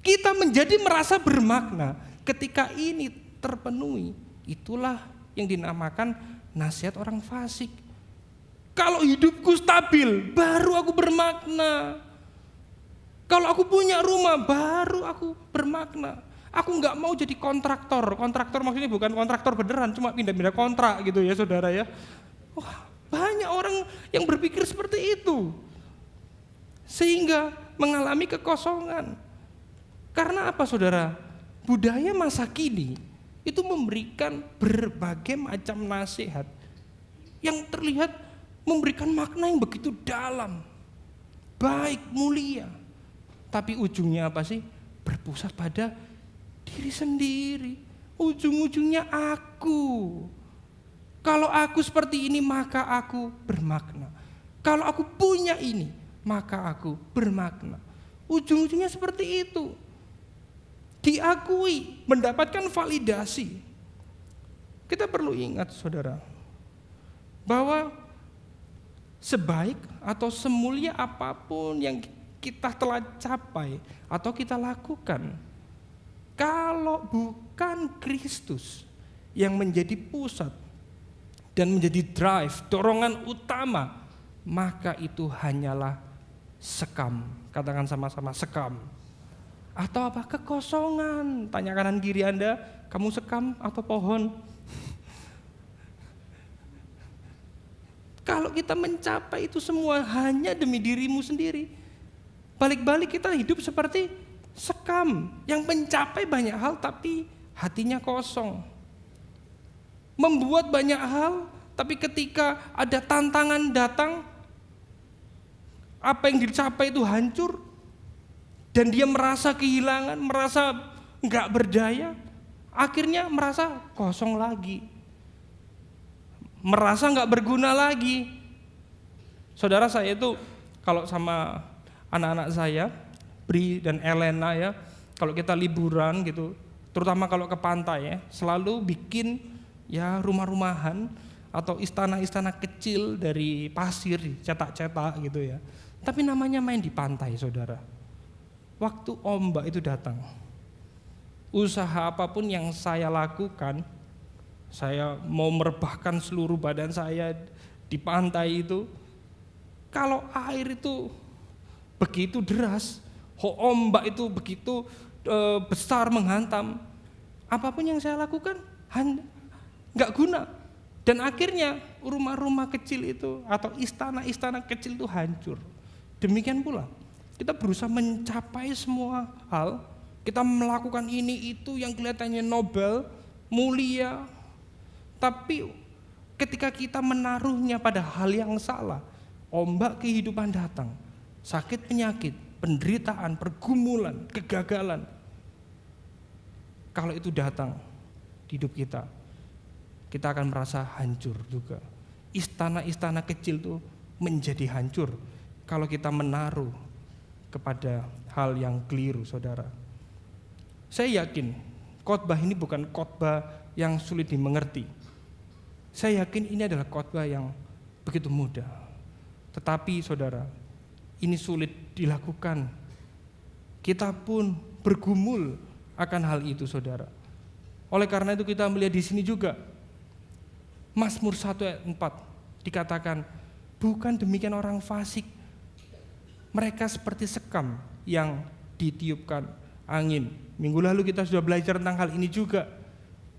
kita menjadi merasa bermakna. Ketika ini terpenuhi, itulah yang dinamakan nasihat orang fasik. Kalau hidupku stabil, baru aku bermakna. Kalau aku punya rumah, baru aku bermakna. Aku nggak mau jadi kontraktor. Kontraktor maksudnya bukan kontraktor beneran, cuma pindah-pindah kontrak gitu ya saudara ya. Wah, banyak orang yang berpikir seperti itu. Sehingga mengalami kekosongan. Karena apa saudara? Budaya masa kini itu memberikan berbagai macam nasihat yang terlihat memberikan makna yang begitu dalam, baik, mulia. Tapi ujungnya apa sih? Berpusat pada diri sendiri. Ujung-ujungnya aku. Kalau aku seperti ini maka aku bermakna. Kalau aku punya ini maka aku bermakna. Ujung-ujungnya seperti itu. Diakui, mendapatkan validasi. Kita perlu ingat saudara, bahwa sebaik atau semulia apapun yang kita telah capai atau kita lakukan, kalau bukan Kristus yang menjadi pusat dan menjadi drive, dorongan utama, maka itu hanyalah sekam. Katakan sama-sama, sekam. Atau apa? Kekosongan. Tanya kanan kiri Anda, kamu sekam atau pohon? Kalau kita mencapai itu semua hanya demi dirimu sendiri, balik-balik kita hidup seperti sekam yang mencapai banyak hal tapi hatinya kosong. Membuat banyak hal tapi ketika ada tantangan datang, apa yang dicapai itu hancur. Dan dia merasa kehilangan, merasa enggak berdaya, akhirnya merasa kosong lagi. Merasa enggak berguna lagi. Saudara saya itu kalau sama anak-anak saya, Bri dan Elena ya, kalau kita liburan gitu, terutama kalau ke pantai ya, selalu bikin ya rumah-rumahan atau istana-istana kecil dari pasir, cetak-cetak gitu ya. Tapi namanya main di pantai saudara. Waktu ombak itu datang, usaha apapun yang saya lakukan saya mau merebahkan seluruh badan saya di pantai itu. Kalau air itu begitu deras, ombak itu begitu besar menghantam, apapun yang saya lakukan nggak guna. Dan akhirnya rumah-rumah kecil itu atau istana-istana kecil itu hancur. Demikian pula kita berusaha mencapai semua hal, kita melakukan ini itu yang kelihatannya nobel, mulia, tapi ketika kita menaruhnya pada hal yang salah, ombak kehidupan datang, sakit penyakit, penderitaan, pergumulan, kegagalan. Kalau itu datang di hidup kita akan merasa hancur juga. Istana-istana kecil itu menjadi hancur kalau kita menaruh kepada hal yang keliru, saudara. Saya yakin khotbah ini bukan khotbah yang sulit dimengerti. Saya yakin ini adalah khotbah yang begitu mudah. Tetapi saudara, ini sulit dilakukan. Kita pun bergumul akan hal itu, saudara. Oleh karena itu kita melihat di sini juga Mazmur 1 ayat 4 dikatakan, bukan demikian orang fasik, mereka seperti sekam yang ditiupkan angin. Minggu lalu kita sudah belajar tentang hal ini juga.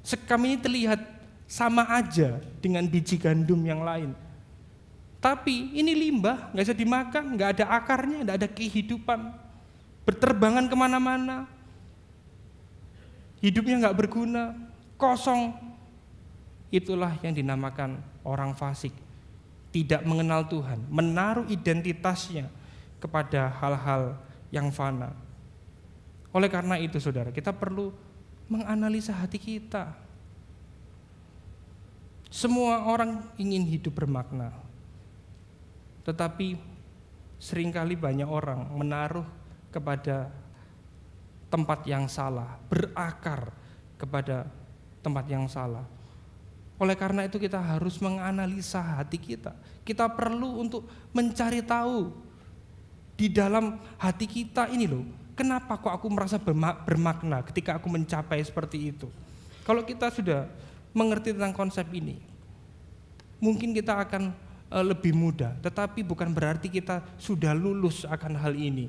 Sekam ini terlihat sama aja dengan biji gandum yang lain. Tapi ini limbah, gak bisa dimakan, gak ada akarnya, gak ada kehidupan. Berterbangan kemana-mana. Hidupnya gak berguna, kosong. Itulah yang dinamakan orang fasik. Tidak mengenal Tuhan, menaruh identitasnya kepada hal-hal yang fana. Oleh karena itu saudara, kita perlu menganalisa hati kita. Semua orang ingin hidup bermakna. Tetapi seringkali banyak orang menaruh kepada tempat yang salah, berakar kepada tempat yang salah. Oleh karena itu kita harus menganalisa hati kita. Kita perlu untuk mencari tahu di dalam hati kita ini loh, kenapa kok aku merasa bermakna ketika aku mencapai seperti itu. Kalau kita sudah mengerti tentang konsep ini, mungkin kita akan lebih mudah, tetapi bukan berarti kita sudah lulus akan hal ini.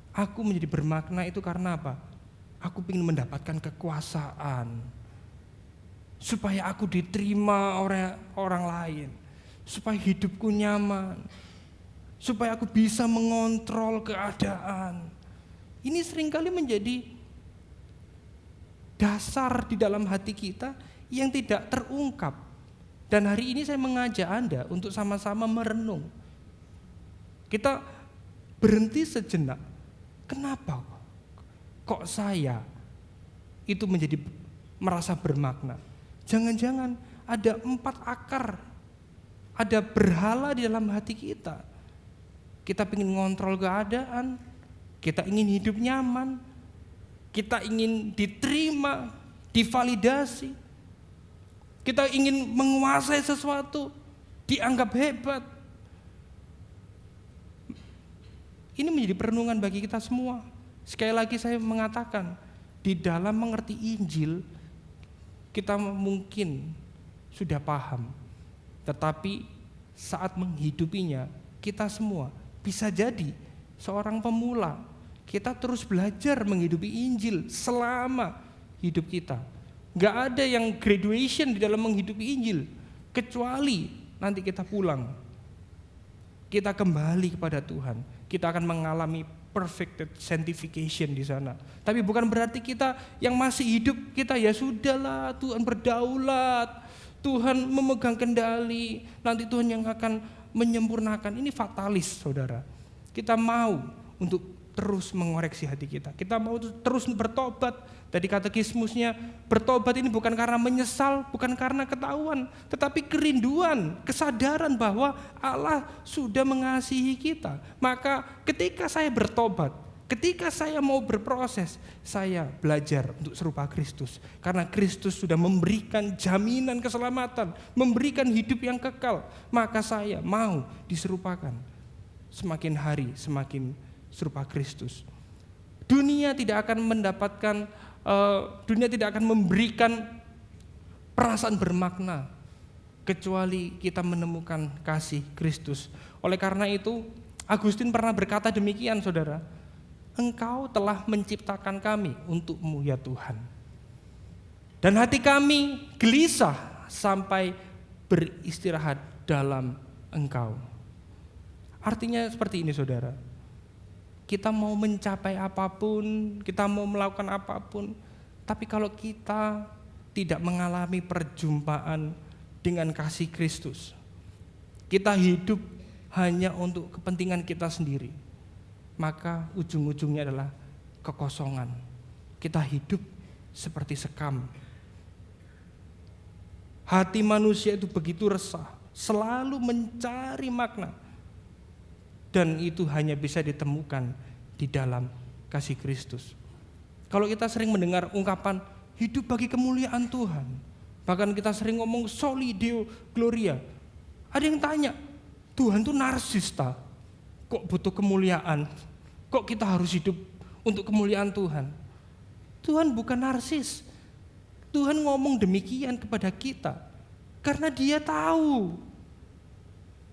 Aku menjadi bermakna itu karena apa? Aku ingin mendapatkan kekuasaan, supaya aku diterima oleh orang lain, supaya hidupku nyaman, supaya aku bisa mengontrol keadaan. Ini seringkali menjadi dasar di dalam hati kita yang tidak terungkap. Dan hari ini saya mengajak Anda untuk sama-sama merenung. Kita berhenti sejenak. Kenapa kok saya itu menjadi merasa bermakna? Jangan-jangan ada 4 akar, ada berhala di dalam hati kita. Kita ingin ngontrol keadaan, kita ingin hidup nyaman, kita ingin diterima, divalidasi, kita ingin menguasai sesuatu, dianggap hebat. Ini menjadi perenungan bagi kita semua. Sekali lagi saya mengatakan, di dalam mengerti Injil, kita mungkin sudah paham. Tetapi saat menghidupinya, kita semua bisa jadi seorang pemula. Kita terus belajar menghidupi Injil selama hidup kita. Gak ada yang graduation di dalam menghidupi Injil, kecuali nanti kita pulang, kita kembali kepada Tuhan, kita akan mengalami perfected sanctification di sana. Tapi bukan berarti kita yang masih hidup, kita ya sudahlah, Tuhan berdaulat, Tuhan memegang kendali, nanti Tuhan yang akan menyempurnakan. Ini fatalis, saudara. Kita mau untuk terus mengoreksi hati kita. Kita mau terus bertobat. Tadi katekismusnya, bertobat ini bukan karena menyesal, bukan karena ketahuan, tetapi kerinduan, kesadaran bahwa Allah sudah mengasihi kita. Maka ketika saya bertobat, ketika saya mau berproses, saya belajar untuk serupa Kristus. Karena Kristus sudah memberikan jaminan keselamatan, memberikan hidup yang kekal. Maka saya mau diserupakan. Semakin hari semakin serupa Kristus. Dunia tidak akan mendapatkan, dunia tidak akan memberikan perasaan bermakna kecuali kita menemukan kasih Kristus. Oleh karena itu, Agustin pernah berkata demikian, saudara. Engkau telah menciptakan kami untukmu ya Tuhan. Dan hati kami gelisah sampai beristirahat dalam Engkau. Artinya seperti ini, saudara. Kita mau mencapai apapun, kita mau melakukan apapun, tapi kalau kita tidak mengalami perjumpaan dengan kasih Kristus, kita hidup hanya untuk kepentingan kita sendiri, maka ujung-ujungnya adalah kekosongan. Kita hidup seperti sekam. Hati manusia itu begitu resah, selalu mencari makna, dan itu hanya bisa ditemukan di dalam kasih Kristus. Kalau kita sering mendengar ungkapan hidup bagi kemuliaan Tuhan, bahkan kita sering ngomong soli deo gloria, ada yang tanya, Tuhan tuh narsis ta? Kok butuh kemuliaan? Kok kita harus hidup untuk kemuliaan Tuhan? Tuhan bukan narsis. Tuhan ngomong demikian kepada kita karena Dia tahu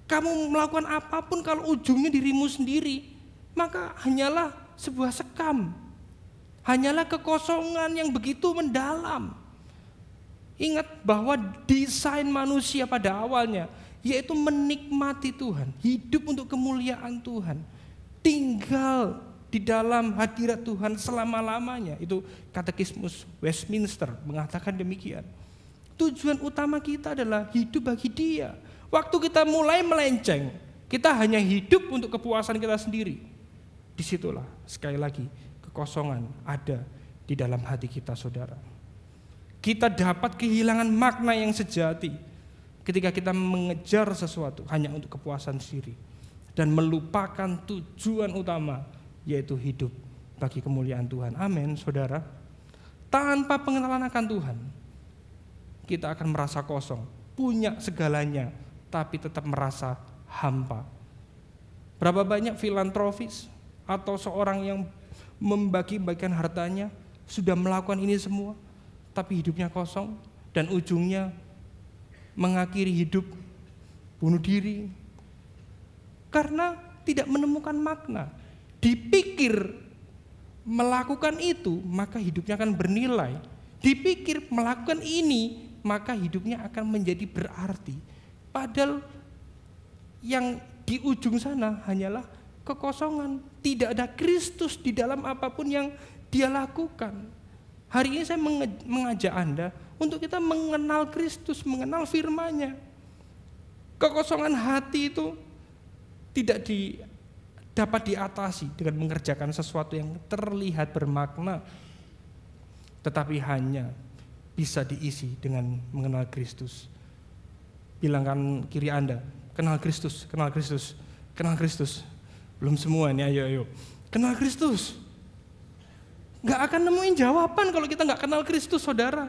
kamu melakukan apapun kalau ujungnya dirimu sendiri, maka hanyalah sebuah sekam. Hanyalah kekosongan yang begitu mendalam. Ingat bahwa desain manusia pada awalnya yaitu menikmati Tuhan, hidup untuk kemuliaan Tuhan, tinggal di dalam hadirat Tuhan selama-lamanya. Itu Katekismus Westminster mengatakan demikian. Tujuan utama kita adalah hidup bagi Dia. Waktu kita mulai melenceng, kita hanya hidup untuk kepuasan kita sendiri. Disitulah sekali lagi kekosongan ada di dalam hati kita, saudara. Kita dapat kehilangan makna yang sejati ketika kita mengejar sesuatu hanya untuk kepuasan diri dan melupakan tujuan utama, yaitu hidup bagi kemuliaan Tuhan. Amin, saudara. Tanpa pengenalan akan Tuhan, kita akan merasa kosong, punya segalanya, tapi tetap merasa hampa. Berapa banyak filantropis atau seorang yang membagi-bagikan hartanya sudah melakukan ini semua, tapi hidupnya kosong dan ujungnya mengakhiri hidup bunuh diri karena tidak menemukan makna. Dipikir melakukan itu maka hidupnya akan bernilai, dipikir melakukan ini maka hidupnya akan menjadi berarti, padahal yang di ujung sana hanyalah kekosongan. Tidak ada Kristus di dalam apapun yang dia lakukan. Hari ini saya mengajak Anda untuk kita mengenal Kristus, mengenal firman-Nya. Kekosongan hati itu tidak dapat diatasi dengan mengerjakan sesuatu yang terlihat bermakna, tetapi hanya bisa diisi dengan mengenal Kristus. Bilangkan kiri Anda, kenal Kristus, kenal Kristus, kenal Kristus. Belum semua ini, ayo. Kenal Kristus. Gak akan nemuin jawaban kalau kita gak kenal Kristus, saudara.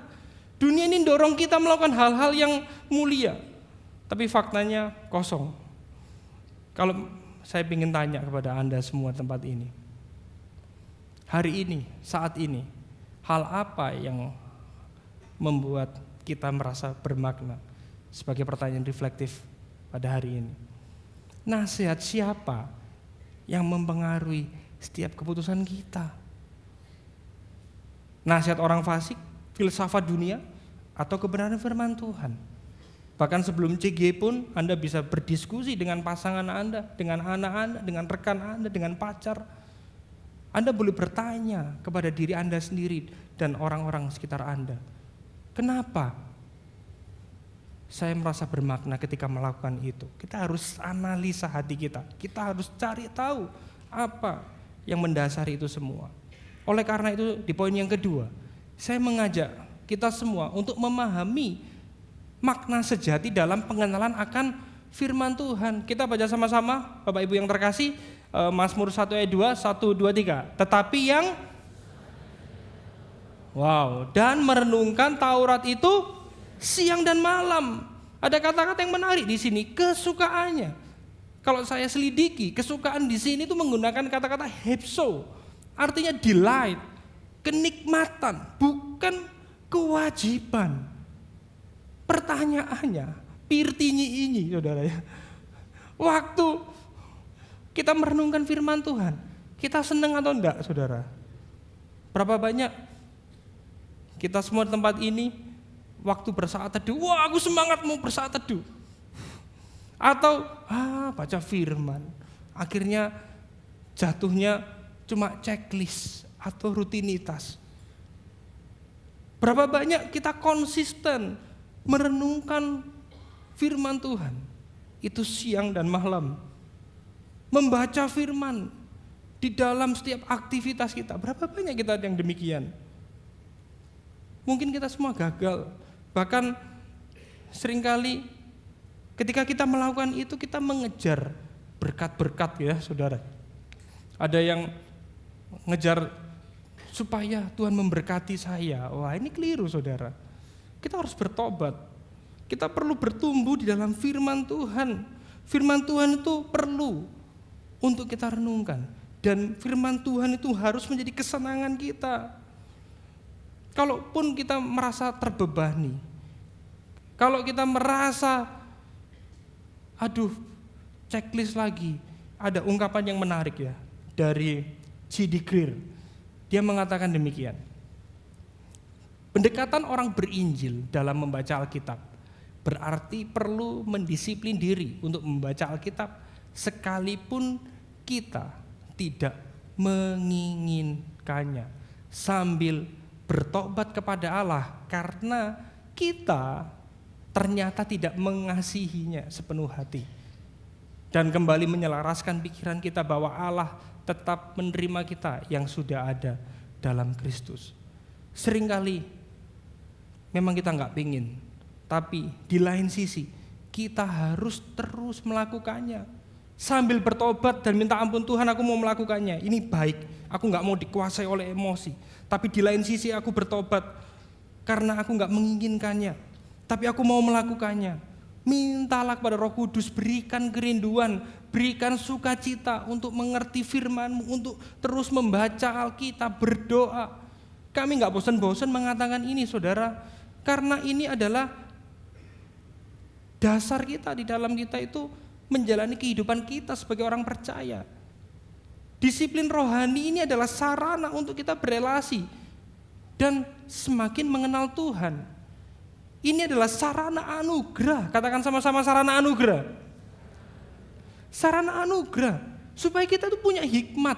Dunia ini dorong kita melakukan hal-hal yang mulia, tapi faktanya kosong. Kalau saya ingin tanya kepada Anda semua tempat ini, hari ini, saat ini, hal apa yang membuat kita merasa bermakna? Sebagai pertanyaan reflektif pada hari ini. Nasihat siapa yang mempengaruhi setiap keputusan kita? Nasihat orang fasik, filsafat dunia, atau kebenaran firman Tuhan? Bahkan sebelum CG pun Anda bisa berdiskusi dengan pasangan Anda, dengan anak Anda, dengan rekan Anda, dengan pacar. Anda boleh bertanya kepada diri Anda sendiri dan orang-orang sekitar Anda. Kenapa saya merasa bermakna ketika melakukan itu? Kita harus analisa hati kita. Kita harus cari tahu apa yang mendasari itu semua. Oleh karena itu di poin yang kedua, saya mengajak kita semua untuk memahami makna sejati dalam pengenalan akan firman Tuhan. Kita baca sama-sama, Bapak Ibu yang terkasih, Mazmur 1 ayat 2, 1, 2, 3. Tetapi yang dan merenungkan Taurat itu siang dan malam. Ada kata-kata yang menarik di sini, kesukaannya. Kalau saya selidiki, kesukaan di sini itu menggunakan kata-kata hepso, artinya delight, kenikmatan, bukan kewajiban. Pertanyaannya, pirtinyi ini saudara ya. Waktu kita merenungkan firman Tuhan, kita senang atau enggak saudara? Berapa banyak kita semua di tempat ini waktu bersaat teduh, wah aku semangat mau bersaat teduh. Atau baca firman, akhirnya jatuhnya cuma checklist atau rutinitas. Berapa banyak kita konsisten merenungkan firman Tuhan, itu siang dan malam. Membaca firman di dalam setiap aktivitas kita, berapa banyak kita yang demikian? Mungkin kita semua gagal, bahkan seringkali ketika kita melakukan itu kita mengejar berkat-berkat ya saudara. Ada yang ngejar supaya Tuhan memberkati saya. Wah ini keliru saudara. Kita harus bertobat. Kita perlu bertumbuh di dalam firman Tuhan. Firman Tuhan itu perlu untuk kita renungkan. Dan firman Tuhan itu harus menjadi kesenangan kita. Kalaupun kita merasa terbebani, kalau kita merasa, aduh checklist lagi, ada ungkapan yang menarik ya dari C.D. Greer. Dia mengatakan demikian. Pendekatan orang berinjil dalam membaca Alkitab berarti perlu mendisiplin diri untuk membaca Alkitab sekalipun kita tidak menginginkannya, sambil bertobat kepada Allah karena kita ternyata tidak mengasihinya sepenuh hati, dan kembali menyelaraskan pikiran kita bahwa Allah tetap menerima kita yang sudah ada dalam Kristus. Seringkali memang kita nggak pingin, tapi di lain sisi kita harus terus melakukannya sambil bertobat dan minta ampun, Tuhan aku mau melakukannya, ini baik, aku nggak mau dikuasai oleh emosi, tapi di lain sisi aku bertobat karena aku nggak menginginkannya, tapi aku mau melakukannya. Mintalah kepada Roh Kudus, berikan kerinduan, berikan sukacita untuk mengerti firman-Mu, untuk terus membaca Alkitab, berdoa. Kami nggak bosan-bosan mengatakan ini saudara, karena ini adalah dasar kita di dalam kita itu menjalani kehidupan kita sebagai orang percaya. Disiplin rohani ini adalah sarana untuk kita berelasi dan semakin mengenal Tuhan. Ini adalah sarana anugerah. Katakan sama-sama, sarana anugerah. Sarana anugerah supaya kita tuh punya hikmat,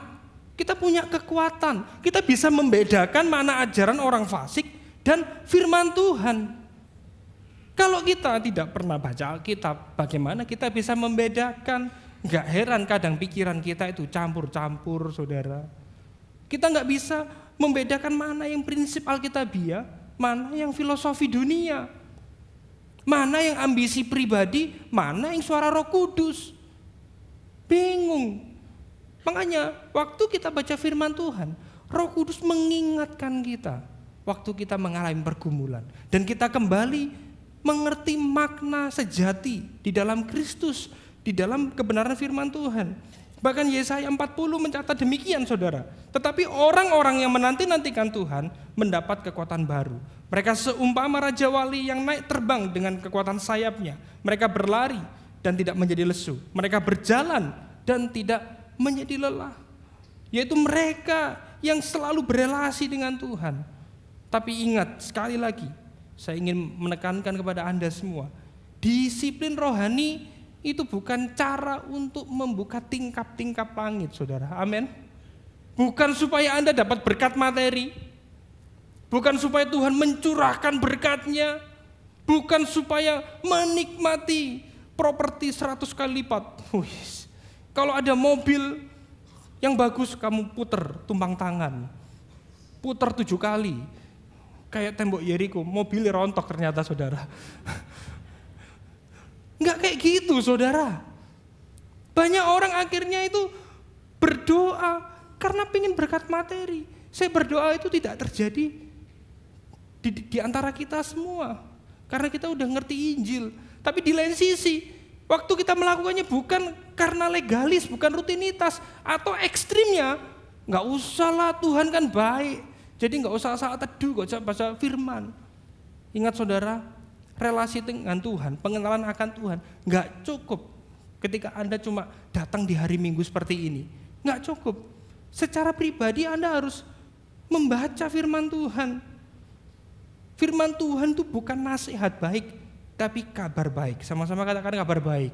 kita punya kekuatan, kita bisa membedakan mana ajaran orang fasik dan firman Tuhan. Kalau kita tidak pernah baca Alkitab, bagaimana kita bisa membedakan? Gak heran kadang pikiran kita itu campur-campur saudara. Kita gak bisa membedakan mana yang prinsip Alkitabiah, mana yang filosofi dunia, mana yang ambisi pribadi, mana yang suara Roh Kudus. Bingung. Makanya waktu kita baca firman Tuhan, Roh Kudus mengingatkan kita waktu kita mengalami pergumulan, dan kita kembali mengerti makna sejati di dalam Kristus, di dalam kebenaran firman Tuhan. Bahkan Yesaya 40 mencatat demikian saudara. Tetapi orang-orang yang menanti-nantikan Tuhan mendapat kekuatan baru. Mereka seumpama raja wali yang naik terbang dengan kekuatan sayapnya. Mereka berlari dan tidak menjadi lesu. Mereka berjalan dan tidak menjadi lelah. Yaitu mereka yang selalu berelasi dengan Tuhan. Tapi ingat sekali lagi, saya ingin menekankan kepada Anda semua, disiplin rohani itu bukan cara untuk membuka tingkap-tingkap langit, saudara. Amin. Bukan supaya Anda dapat berkat materi, bukan supaya Tuhan mencurahkan berkatnya, bukan supaya menikmati properti 100 kali lipat. Kalau ada mobil yang bagus, kamu puter tumpang tangan, puter 7 kali. Kayak tembok Yeriko, mobilnya rontok ternyata saudara. Enggak kayak gitu saudara. Banyak orang akhirnya itu berdoa karena pengen berkat materi. Saya berdoa itu tidak terjadi di antara kita semua, karena kita udah ngerti Injil. Tapi di lain sisi, waktu kita melakukannya bukan karena legalis, bukan rutinitas, atau ekstrimnya, nggak usah lah, Tuhan kan baik. Jadi nggak usah saat teduh, nggak usah baca firman. Ingat saudara, relasi dengan Tuhan, pengenalan akan Tuhan, nggak cukup ketika Anda cuma datang di hari Minggu seperti ini. Nggak cukup. Secara pribadi Anda harus membaca firman Tuhan. Firman Tuhan itu bukan nasihat baik, tapi kabar baik. Sama-sama katakan kabar baik.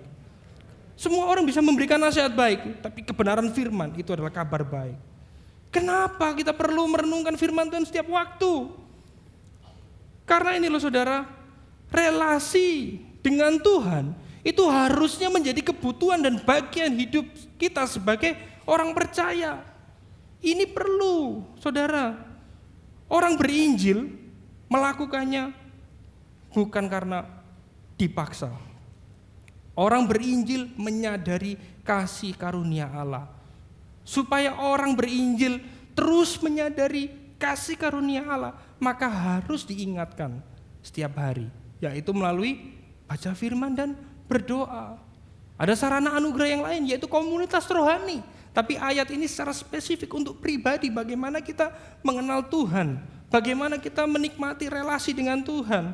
Semua orang bisa memberikan nasihat baik, tapi kebenaran firman itu adalah kabar baik. Kenapa kita perlu merenungkan firman Tuhan setiap waktu? Karena ini loh saudara, relasi dengan Tuhan itu harusnya menjadi kebutuhan dan bagian hidup kita sebagai orang percaya. Ini perlu, saudara. Orang berinjil melakukannya bukan karena dipaksa. Orang berinjil menyadari kasih karunia Allah. Supaya orang berinjil terus menyadari kasih karunia Allah, maka harus diingatkan setiap hari, yaitu melalui baca firman dan berdoa. Ada sarana anugerah yang lain, yaitu komunitas rohani. Tapi ayat ini secara spesifik untuk pribadi, bagaimana kita mengenal Tuhan, bagaimana kita menikmati relasi dengan Tuhan.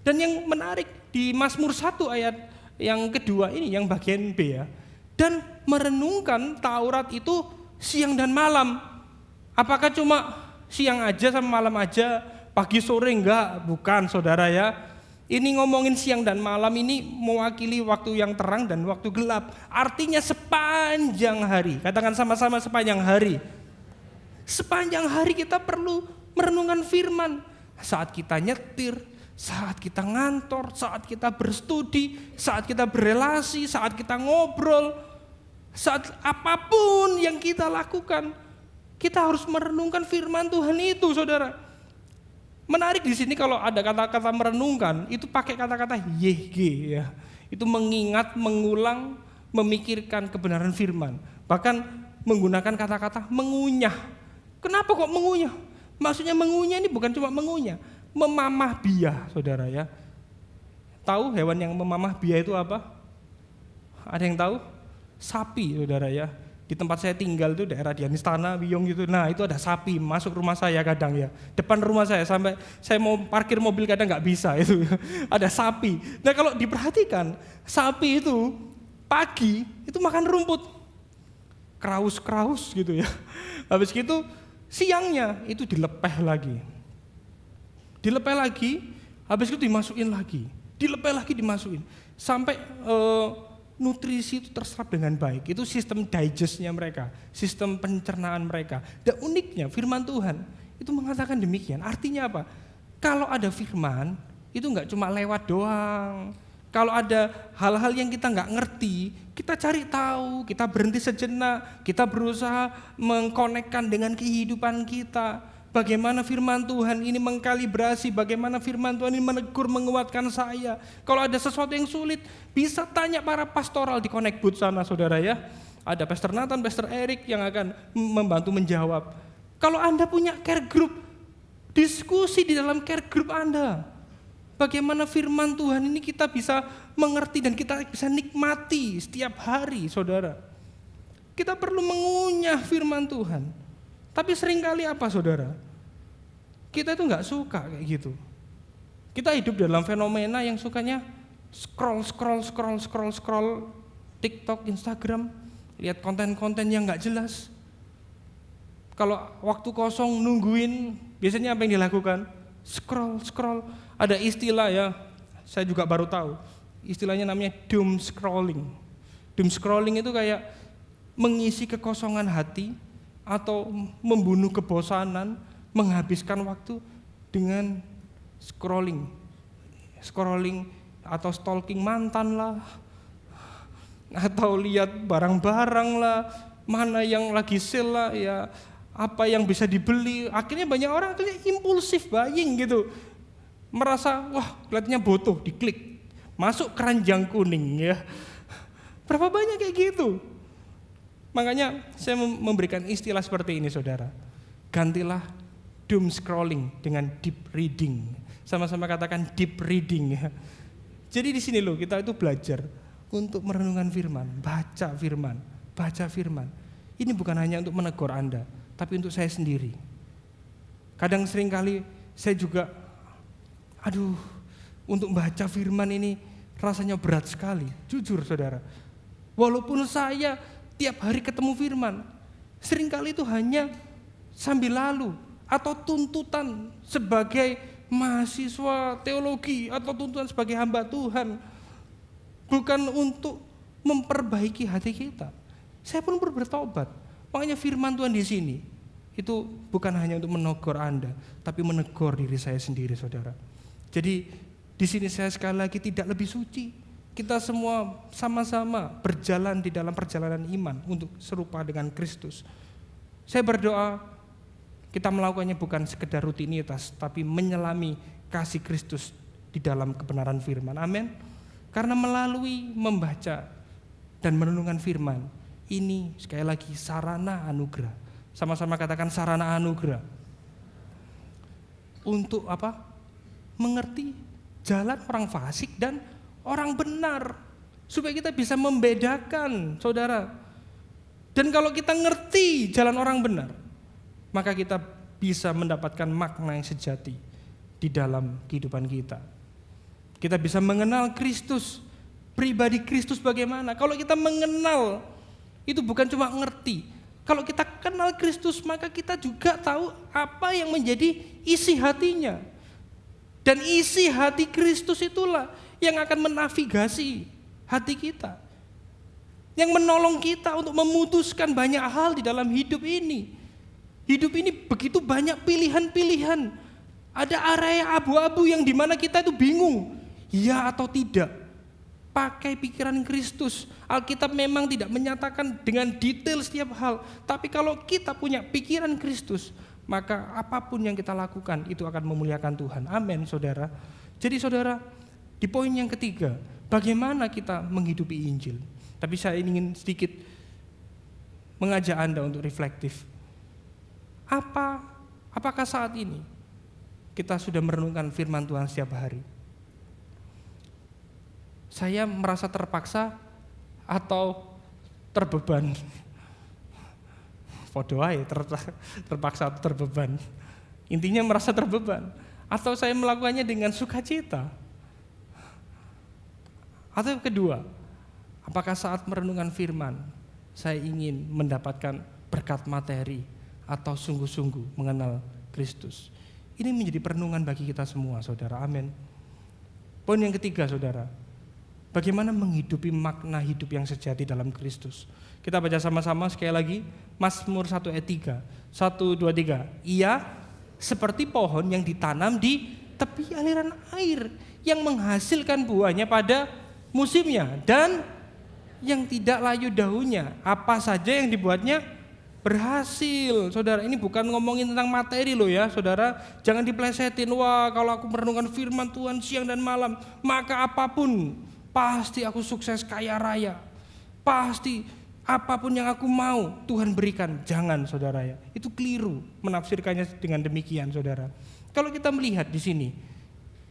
Dan yang menarik di Mazmur 1 ayat yang kedua ini, yang bagian B ya. Dan merenungkan Taurat itu siang dan malam. Apakah cuma siang aja sama malam aja, pagi sore enggak? Bukan saudara ya. Ini ngomongin siang dan malam ini mewakili waktu yang terang dan waktu gelap. Artinya sepanjang hari. Katakan sama-sama sepanjang hari. Sepanjang hari kita perlu merenungkan firman. Saat kita nyetir, saat kita ngantor, saat kita berstudi, saat kita berelasi, saat kita ngobrol, saat apapun yang kita lakukan, kita harus merenungkan firman Tuhan itu, saudara. Menarik di sini kalau ada kata-kata merenungkan, itu pakai kata-kata YG ya. Itu mengingat, mengulang, memikirkan kebenaran firman. Bahkan menggunakan kata-kata mengunyah. Kenapa kok mengunyah? Maksudnya mengunyah ini bukan cuma mengunyah, memamah biah, saudara ya. Tahu hewan yang memamah biah itu apa? Ada yang tahu? Sapi, saudara ya. Di tempat saya tinggal itu daerah di Istana, Wiyong gitu. Nah itu ada sapi masuk rumah saya kadang ya. Depan rumah saya sampai saya mau parkir mobil kadang nggak bisa itu. Ada sapi. Nah kalau diperhatikan sapi itu pagi itu makan rumput. Kraus-kraus gitu ya. Habis gitu siangnya itu dilepeh lagi. Dilepeh lagi, habis itu dimasukin lagi. Dilepeh lagi dimasukin. Sampai nutrisi itu terserap dengan baik. Itu sistem digestnya mereka, sistem pencernaan mereka. Dan uniknya firman Tuhan itu mengatakan demikian. Artinya apa? Kalau ada firman, itu nggak cuma lewat doang. Kalau ada hal-hal yang kita nggak ngerti, kita cari tahu, kita berhenti sejenak, kita berusaha mengkonekkan dengan kehidupan kita. Bagaimana firman Tuhan ini mengkalibrasi, bagaimana firman Tuhan ini menegur, menguatkan saya. Kalau ada sesuatu yang sulit, bisa tanya para pastoral di Connect Booth sana, saudara ya. Ada Pastor Nathan, Pastor Eric yang akan membantu menjawab. Kalau Anda punya care group, diskusi di dalam care group Anda. Bagaimana firman Tuhan ini kita bisa mengerti dan kita bisa nikmati setiap hari, saudara. Kita perlu mengunyah firman Tuhan. Tapi seringkali apa saudara? Kita itu nggak suka kayak gitu. Kita hidup dalam fenomena yang sukanya scroll TikTok, Instagram, lihat konten-konten yang nggak jelas. Kalau waktu kosong nungguin, biasanya apa yang dilakukan? Scroll. Ada istilah ya, saya juga baru tahu. Istilahnya namanya doom scrolling. Doom scrolling itu kayak mengisi kekosongan hati atau membunuh kebosanan, menghabiskan waktu dengan scrolling atau stalking mantan lah, atau lihat barang-barang lah, mana yang lagi sale lah, ya apa yang bisa dibeli. Akhirnya banyak orang akhirnya impulsif buying gitu, merasa wah kelihatannya butuh, diklik, masuk keranjang kuning ya. Berapa banyak kayak gitu? Makanya saya memberikan istilah seperti ini saudara. Gantilah doom scrolling dengan deep reading. Sama-sama katakan deep reading ya. Jadi di sini loh kita itu belajar untuk merenungkan firman, baca firman. Ini bukan hanya untuk menegur Anda, tapi untuk saya sendiri. Kadang seringkali saya juga untuk baca firman ini rasanya berat sekali, jujur saudara. Walaupun saya tiap hari ketemu firman, seringkali itu hanya sambil lalu atau tuntutan sebagai mahasiswa teologi atau tuntutan sebagai hamba Tuhan, bukan untuk memperbaiki hati kita. Saya pun bertobat. Makanya firman Tuhan di sini itu bukan hanya untuk menegur Anda, tapi menegur diri saya sendiri, saudara. Jadi di sini saya sekali lagi tidak lebih suci. Kita semua sama-sama berjalan di dalam perjalanan iman untuk serupa dengan Kristus. Saya berdoa kita melakukannya bukan sekedar rutinitas, tapi menyelami kasih Kristus di dalam kebenaran firman. Amin. Karena melalui membaca dan merenungkan firman, ini sekali lagi sarana anugerah. Sama-sama katakan sarana anugerah. Untuk apa? Mengerti jalan orang fasik dan orang benar, supaya kita bisa membedakan, saudara. Dan kalau kita ngerti jalan orang benar, maka kita bisa mendapatkan makna yang sejati di dalam kehidupan kita. Kita bisa mengenal Kristus, pribadi Kristus bagaimana. Kalau kita mengenal, itu bukan cuma ngerti. Kalau kita kenal Kristus, maka kita juga tahu apa yang menjadi isi hatinya. Dan isi hati Kristus itulah yang akan menavigasi hati kita, yang menolong kita untuk memutuskan banyak hal di dalam hidup ini. Hidup ini begitu banyak pilihan-pilihan. Ada area abu-abu yang dimana kita itu bingung, ya atau tidak. Pakai pikiran Kristus. Alkitab memang tidak menyatakan dengan detail setiap hal, tapi kalau kita punya pikiran Kristus, maka apapun yang kita lakukan itu akan memuliakan Tuhan. Amin, saudara. Jadi saudara, di poin yang ketiga, bagaimana kita menghidupi Injil. Tapi saya ingin sedikit mengajak Anda untuk reflektif. Apakah saat ini kita sudah merenungkan firman Tuhan setiap hari? Saya merasa terpaksa atau terbeban? Podo ae, terpaksa atau terbeban. Intinya merasa terbeban. Atau saya melakukannya dengan sukacita. Atau yang kedua, apakah saat merenungkan firman, saya ingin mendapatkan berkat materi atau sungguh-sungguh mengenal Kristus. Ini menjadi perenungan bagi kita semua, saudara. Amin. Poin yang ketiga, saudara. Bagaimana menghidupi makna hidup yang sejati dalam Kristus. Kita baca sama-sama sekali lagi, Mazmur 1 ayat 3. 1, 2, 3. Ia seperti pohon yang ditanam di tepi aliran air, yang menghasilkan buahnya pada musimnya, dan yang tidak layu daunnya. Apa saja yang dibuatnya berhasil. Saudara, ini bukan ngomongin tentang materi loh ya, saudara. Jangan diplesetin, wah kalau aku merenungkan firman Tuhan siang dan malam, maka apapun pasti aku sukses kaya raya. Pasti apapun yang aku mau Tuhan berikan. Jangan, saudara ya. Itu keliru menafsirkannya dengan demikian, saudara. Kalau kita melihat di sini,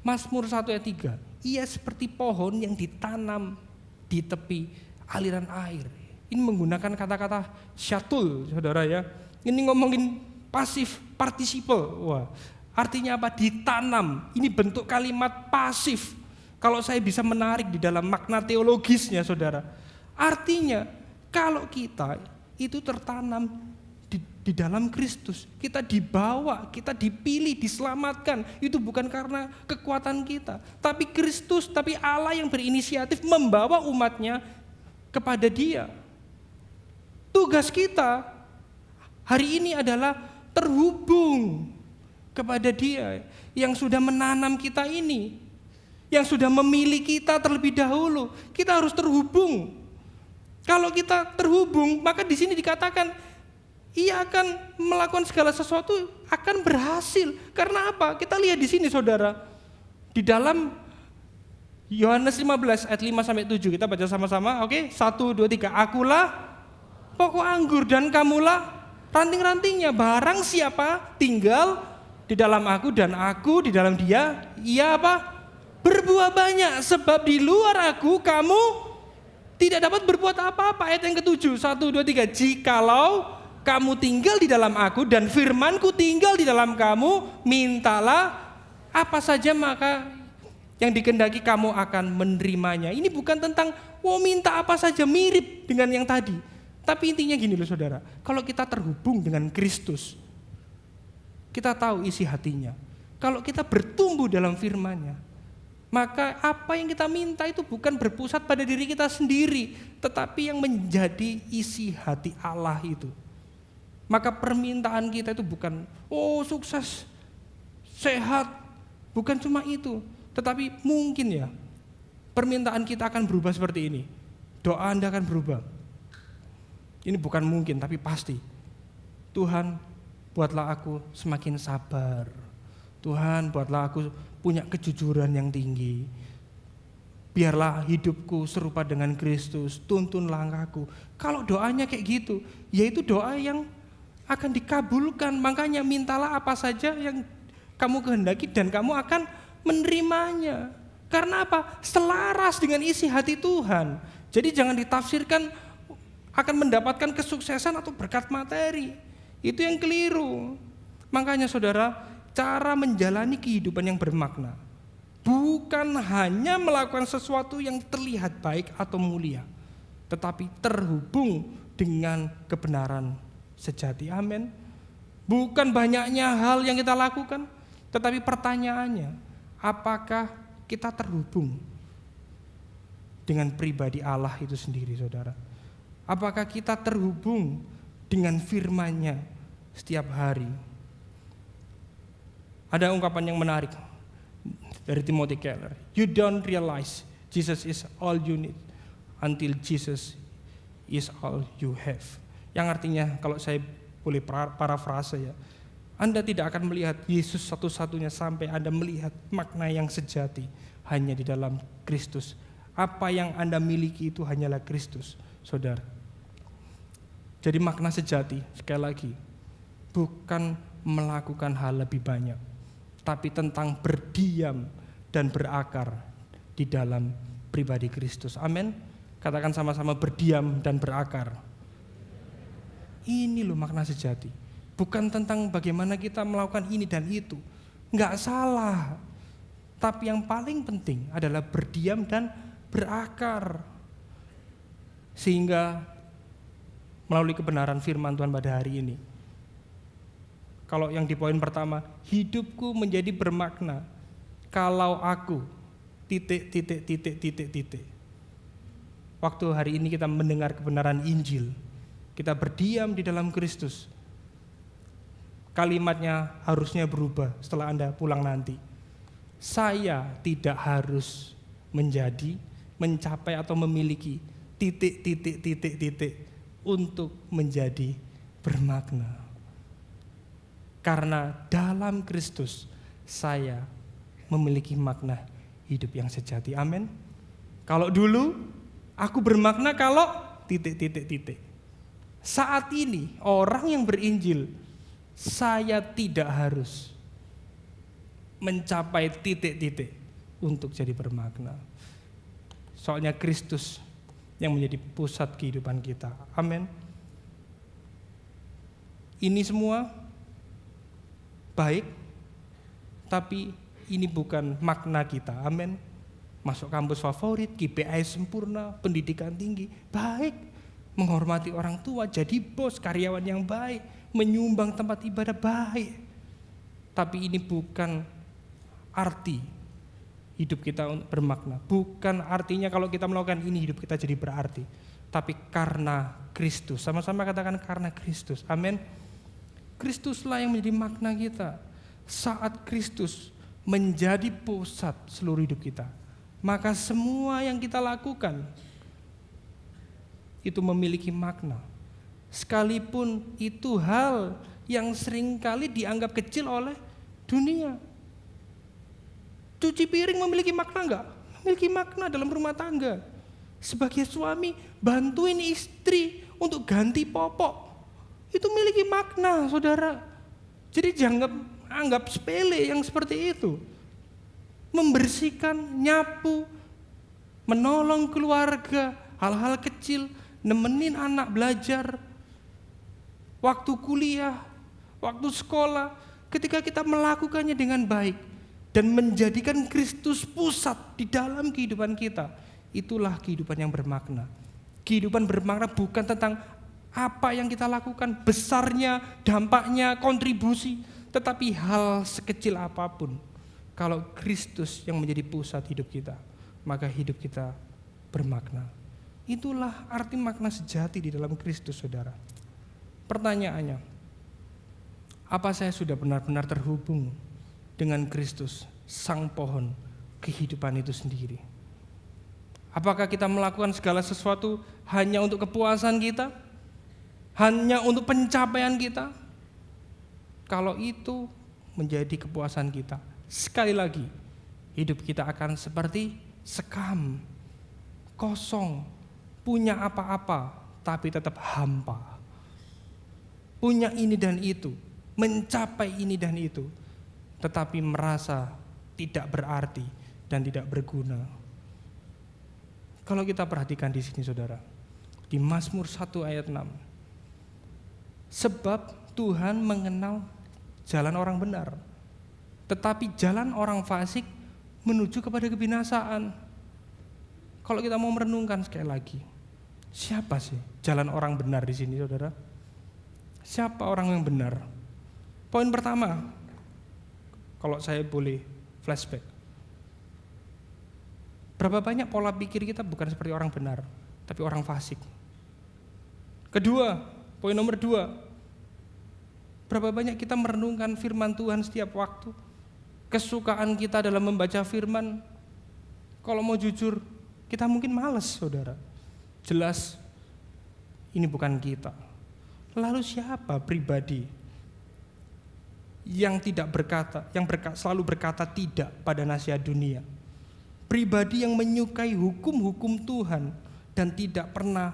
Mazmur 1 ayat 3, ia seperti pohon yang ditanam di tepi aliran air. Ini menggunakan kata-kata syatul, saudara ya. Ini ngomongin pasif participle. Wah, artinya apa? Ditanam. Ini bentuk kalimat pasif. Kalau saya bisa menarik di dalam makna teologisnya, saudara. Artinya, kalau kita itu tertanam di dalam Kristus, kita dibawa, kita dipilih, diselamatkan, itu bukan karena kekuatan kita, tapi Kristus, tapi Allah yang berinisiatif membawa umatnya kepada Dia. Tugas kita hari ini adalah terhubung kepada Dia yang sudah menanam kita ini, yang sudah memilih kita terlebih dahulu. Kita harus terhubung. Kalau kita terhubung, maka di sini dikatakan ia akan melakukan segala sesuatu akan berhasil. Karena apa? Kita lihat di sini, saudara. Di dalam Yohanes 15 ayat 5 sampai 7 kita baca sama-sama. Oke, 1 2 3. Akulah pokok anggur dan kamulah ranting-rantingnya. Barang siapa tinggal di dalam aku dan aku di dalam dia, ia apa? Berbuah banyak, sebab di luar aku kamu tidak dapat berbuat apa-apa. Ayat yang ke-7, 1 2 3. Jikalau kamu tinggal di dalam aku dan firmanku tinggal di dalam kamu, mintalah apa saja maka yang dikehendaki kamu akan menerimanya. Ini bukan tentang minta apa saja mirip dengan yang tadi. Tapi intinya gini loh saudara, kalau kita terhubung dengan Kristus, kita tahu isi hatinya. Kalau kita bertumbuh dalam firman-Nya, maka apa yang kita minta itu bukan berpusat pada diri kita sendiri, tetapi yang menjadi isi hati Allah itu. Maka permintaan kita itu bukan, sukses, sehat, bukan cuma itu. Tetapi mungkin ya, permintaan kita akan berubah seperti ini. Doa Anda akan berubah. Ini bukan mungkin, tapi pasti. Tuhan, buatlah aku semakin sabar. Tuhan, buatlah aku punya kejujuran yang tinggi. Biarlah hidupku serupa dengan Kristus, tuntun langkahku. Kalau doanya kayak gitu, yaitu doa yang akan dikabulkan. Makanya mintalah apa saja yang kamu kehendaki dan kamu akan menerimanya. Karena apa? Selaras dengan isi hati Tuhan. Jadi jangan ditafsirkan akan mendapatkan kesuksesan atau berkat materi. Itu yang keliru. Makanya saudara, cara menjalani kehidupan yang bermakna bukan hanya melakukan sesuatu yang terlihat baik atau mulia, tetapi terhubung dengan kebenaran sejati. Amin. Bukan banyaknya hal yang kita lakukan, tetapi pertanyaannya, apakah kita terhubung dengan pribadi Allah itu sendiri, saudara? Apakah kita terhubung dengan firman-Nya setiap hari? Ada ungkapan yang menarik dari Timothy Keller. You don't realize Jesus is all you need until Jesus is all you have. Yang artinya, kalau saya boleh parafrase ya, Anda tidak akan melihat Yesus satu-satunya sampai Anda melihat makna yang sejati hanya di dalam Kristus. Apa yang Anda miliki itu hanyalah Kristus, saudara. Jadi makna sejati, sekali lagi, bukan melakukan hal lebih banyak, tapi tentang berdiam dan berakar di dalam pribadi Kristus. Amin. Katakan sama-sama, berdiam dan berakar. Ini loh makna sejati. Bukan tentang bagaimana kita melakukan ini dan itu. Enggak salah. Tapi yang paling penting adalah berdiam dan berakar. Sehingga melalui kebenaran firman Tuhan pada hari ini, kalau yang di poin pertama, hidupku menjadi bermakna kalau aku ... Waktu hari ini kita mendengar kebenaran Injil, kita berdiam di dalam Kristus. Kalimatnya harusnya berubah setelah Anda pulang nanti. Saya tidak harus mencapai atau memiliki ... untuk menjadi bermakna. Karena dalam Kristus saya memiliki makna hidup yang sejati. Amin. Kalau dulu aku bermakna kalau ... Saat ini orang yang berinjil, saya tidak harus mencapai ... untuk jadi bermakna. Soalnya Kristus yang menjadi pusat kehidupan kita. Amin. Ini semua baik, tapi ini bukan makna kita. Amin. Masuk kampus favorit, KPI sempurna, pendidikan tinggi, baik. Menghormati orang tua, jadi bos, karyawan yang baik, menyumbang tempat ibadah, baik. Tapi ini bukan arti hidup kita bermakna. Bukan artinya kalau kita melakukan ini hidup kita jadi berarti. Tapi karena Kristus. Sama-sama katakan karena Kristus. Amin. Kristuslah yang menjadi makna kita. Saat Kristus menjadi pusat seluruh hidup kita, maka semua yang kita lakukan itu memiliki makna. Sekalipun itu hal yang seringkali dianggap kecil oleh dunia. Cuci piring memiliki makna enggak? Memiliki makna dalam rumah tangga. Sebagai suami, bantuin istri untuk ganti popok. Itu memiliki makna, saudara. Jadi jangan anggap sepele yang seperti itu. Membersihkan, nyapu, menolong keluarga, hal-hal kecil, nemenin anak belajar, waktu kuliah, waktu sekolah, ketika kita melakukannya dengan baik, dan menjadikan Kristus pusat di dalam kehidupan kita, itulah kehidupan yang bermakna. Kehidupan bermakna bukan tentang apa yang kita lakukan, besarnya, dampaknya, kontribusi, tetapi hal sekecil apapun. Kalau Kristus yang menjadi pusat hidup kita, maka hidup kita bermakna. Itulah arti makna sejati di dalam Kristus, saudara. Pertanyaannya, apa saya sudah benar-benar terhubung dengan Kristus, sang pohon kehidupan itu sendiri? Apakah kita melakukan segala sesuatu hanya untuk kepuasan kita? Hanya untuk pencapaian kita? Kalau itu menjadi kepuasan kita, sekali lagi hidup kita akan seperti sekam, kosong, punya apa-apa tapi tetap hampa. Punya ini dan itu, mencapai ini dan itu, tetapi merasa tidak berarti dan tidak berguna. Kalau kita perhatikan di sini, saudara, di Mazmur 1 ayat 6, sebab Tuhan mengenal jalan orang benar, tetapi jalan orang fasik menuju kepada kebinasaan. Kalau kita mau merenungkan sekali lagi, siapa sih jalan orang benar di sini, saudara? Siapa orang yang benar? Poin pertama, kalau saya boleh flashback, berapa banyak pola pikir kita bukan seperti orang benar, tapi orang fasik. Kedua, poin nomor 2, berapa banyak kita merenungkan firman Tuhan setiap waktu? Kesukaan kita dalam membaca firman, kalau mau jujur, kita mungkin malas, saudara. Jelas, ini bukan kita. Lalu siapa pribadi yang selalu berkata tidak pada nasihat dunia? Pribadi yang menyukai hukum-hukum Tuhan dan tidak pernah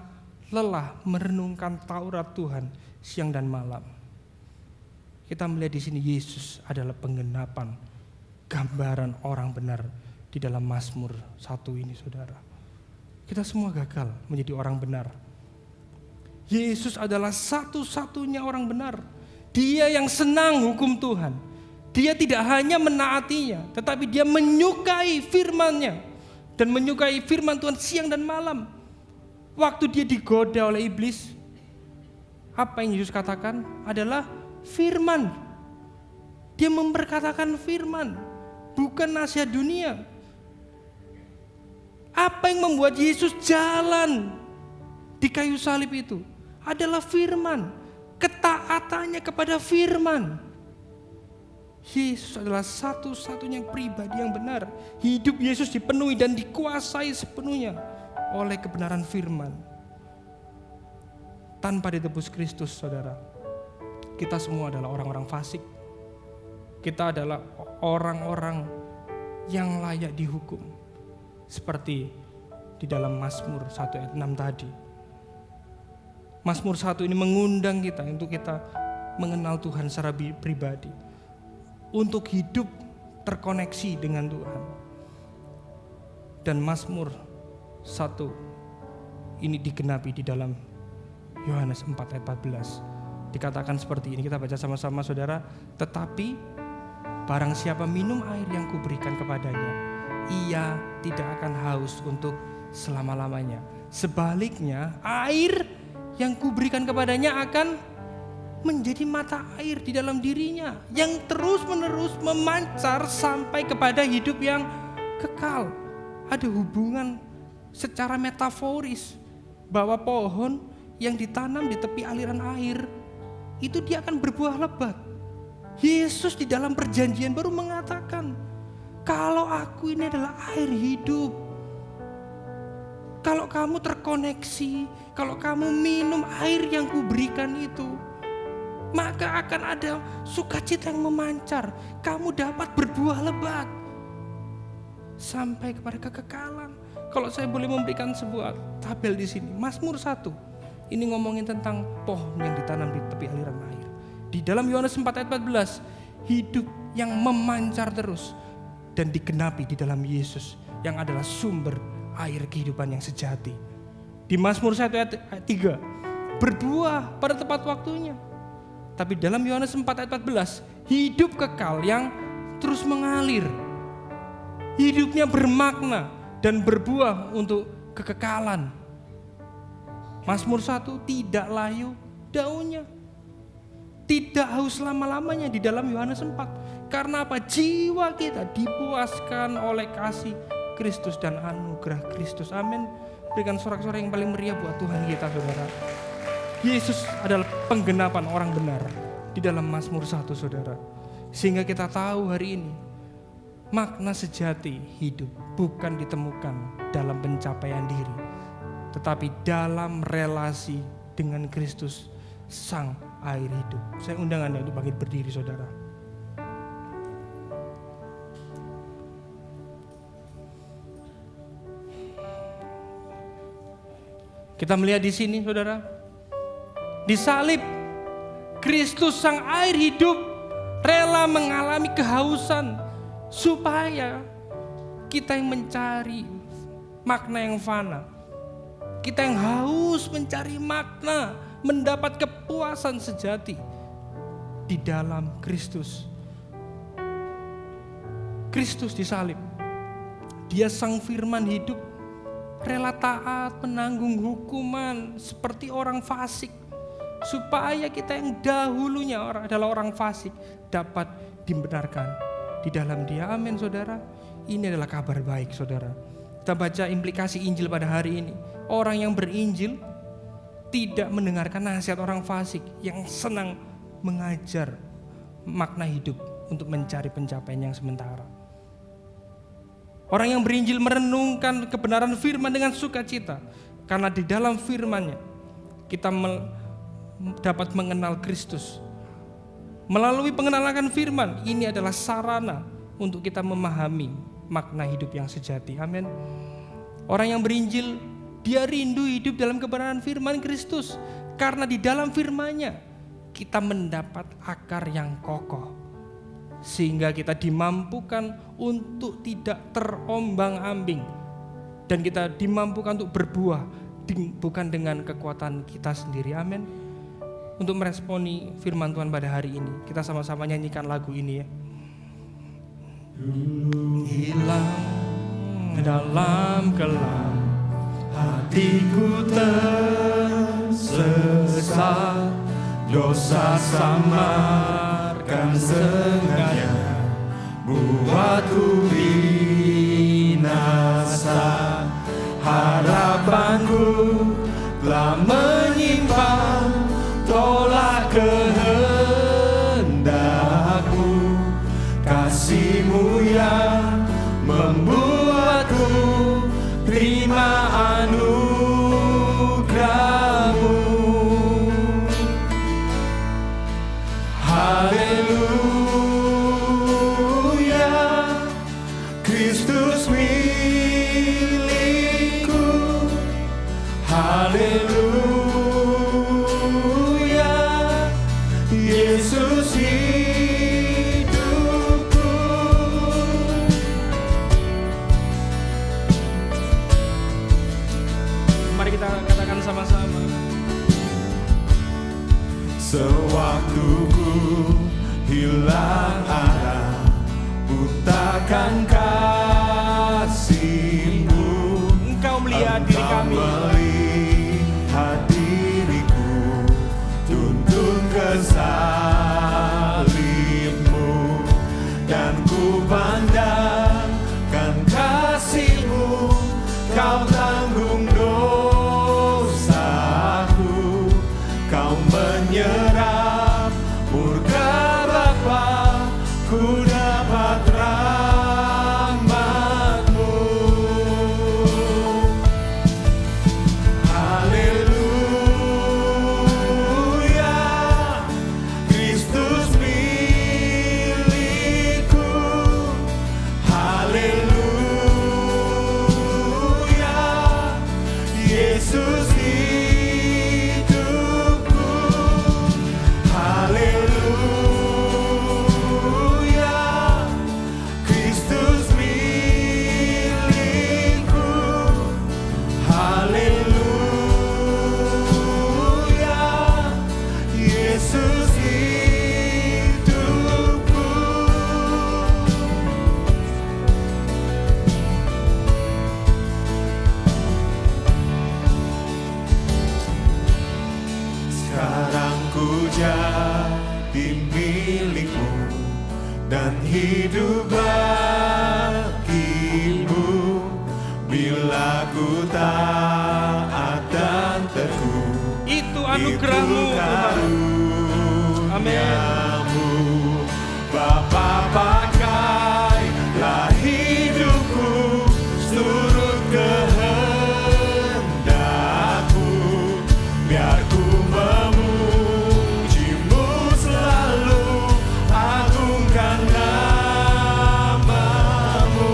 lelah merenungkan Taurat Tuhan siang dan malam. Kita melihat di sini Yesus adalah penggenapan gambaran orang benar di dalam Mazmur 1 ini, saudara. Kita semua gagal menjadi orang benar. Yesus adalah satu-satunya orang benar. Dia yang senang hukum Tuhan. Dia tidak hanya menaatinya, tetapi dia menyukai firman-Nya dan menyukai firman Tuhan siang dan malam. Waktu dia digoda oleh iblis, apa yang Yesus katakan adalah firman. Dia memperkatakan firman, bukan nasihat dunia. Apa yang membuat Yesus jalan di kayu salib itu adalah firman, ketaatannya kepada firman. Yesus adalah satu-satunya pribadi yang benar. Hidup Yesus dipenuhi dan dikuasai sepenuhnya oleh kebenaran firman. Tanpa ditebus Kristus, saudara, kita semua adalah orang-orang fasik. Kita adalah orang-orang yang layak dihukum. Seperti di dalam Mazmur 1 ayat 6 tadi. Mazmur 1 ini mengundang kita untuk kita mengenal Tuhan secara pribadi. Untuk hidup terkoneksi dengan Tuhan. Dan Mazmur 1 ini digenapi di dalam Yohanes 4 ayat 14. Dikatakan seperti ini, kita baca sama-sama, saudara. Tetapi barang siapa minum air yang kuberikan kepadanya, ia tidak akan haus untuk selama-lamanya. Sebaliknya, air yang kuberikan kepadanya akan menjadi mata air di dalam dirinya, yang terus-menerus memancar sampai kepada hidup yang kekal. Ada hubungan secara metaforis bahwa pohon yang ditanam di tepi aliran air itu dia akan berbuah lebat. Yesus di dalam perjanjian baru mengatakan, kalau aku ini adalah air hidup. Kalau kamu terkoneksi, kalau kamu minum air yang kuberikan itu, maka akan ada sukacita yang memancar. Kamu dapat berbuah lebat sampai kepada kekekalan. Kalau saya boleh memberikan sebuah tabel di sini, Mazmur 1 ini ngomongin tentang pohon yang ditanam di tepi aliran air. Di dalam Yohanes 4 ayat 14, hidup yang memancar terus dan digenapi di dalam Yesus yang adalah sumber air kehidupan yang sejati. Di Mazmur 1 ayat 3, berbuah pada tepat waktunya. Tapi dalam Yohanes 4 ayat 14, hidup kekal yang terus mengalir hidupnya bermakna dan berbuah untuk kekekalan. Mazmur 1, tidak layu daunnya, tidak haus lama-lamanya di dalam Yohanes 4. Karena apa? Jiwa kita dipuaskan oleh kasih Kristus dan anugerah Kristus. Amin. Berikan sorak-sorai yang paling meriah buat Tuhan kita, saudara. Yesus adalah penggenapan orang benar di dalam Mazmur 1, saudara. Sehingga kita tahu hari ini makna sejati hidup bukan ditemukan dalam pencapaian diri, tetapi dalam relasi dengan Kristus, Sang air hidup. Saya undang Anda untuk bangkit berdiri, saudara. Kita melihat di sini, saudara, di salib Kristus Sang air hidup rela mengalami kehausan supaya kita yang mencari makna yang fana, kita yang haus mencari makna, mendapat kepuasan sejati di dalam Kristus. Kristus disalib, Dia Sang Firman hidup, rela taat menanggung hukuman seperti orang fasik, supaya kita yang dahulunya adalah orang fasik dapat dibenarkan di dalam Dia. Amin, saudara. Ini adalah kabar baik, saudara. Kita baca implikasi Injil pada hari ini. Orang yang berinjil tidak mendengarkan nasihat orang fasik yang senang mengajar makna hidup untuk mencari pencapaian yang sementara. Orang yang berinjil merenungkan kebenaran firman dengan sukacita, karena di dalam firman-Nya kita dapat mengenal Kristus. Melalui pengenalan firman, ini adalah sarana untuk kita memahami makna hidup yang sejati. Amin. Orang yang berinjil, dia rindu hidup dalam kebenaran firman Kristus, karena di dalam firman-Nya kita mendapat akar yang kokoh, sehingga kita dimampukan untuk tidak terombang-ambing, dan kita dimampukan untuk berbuah bukan dengan kekuatan kita sendiri. Amin. Untuk meresponi firman Tuhan pada hari ini, kita sama-sama nyanyikan lagu ini ya. Hilang dalam kelam, hatiku tersesat, dosa samarkan sengaja, buatku binasa. Harapanku telah menyimpang, tolak kehendakku, kasih-Mu yang membuatku terima anugerah-Mu. Haleluya, Kristus milikku. Haleluya, Yesus hidupku. Mari kita katakan sama-sama. Sewaktu ku hilang arah, butakan kasih-Mu, Engkau melihat diri kami, melihat diriku, tuntun ke salib-Mu, dan ku pandangkan kasih-Mu, Kau tanggung dosaku, Kau menyerap murka Bapa, ku dapat rahmat-Mu. hidup bagimu bila ku taat dan teguh. Itu anugerahmu Tuhan. Amin. Bapa, pakailah hidupku seturut kehendakmu, biar ku memujimu selalu, agungkan namamu.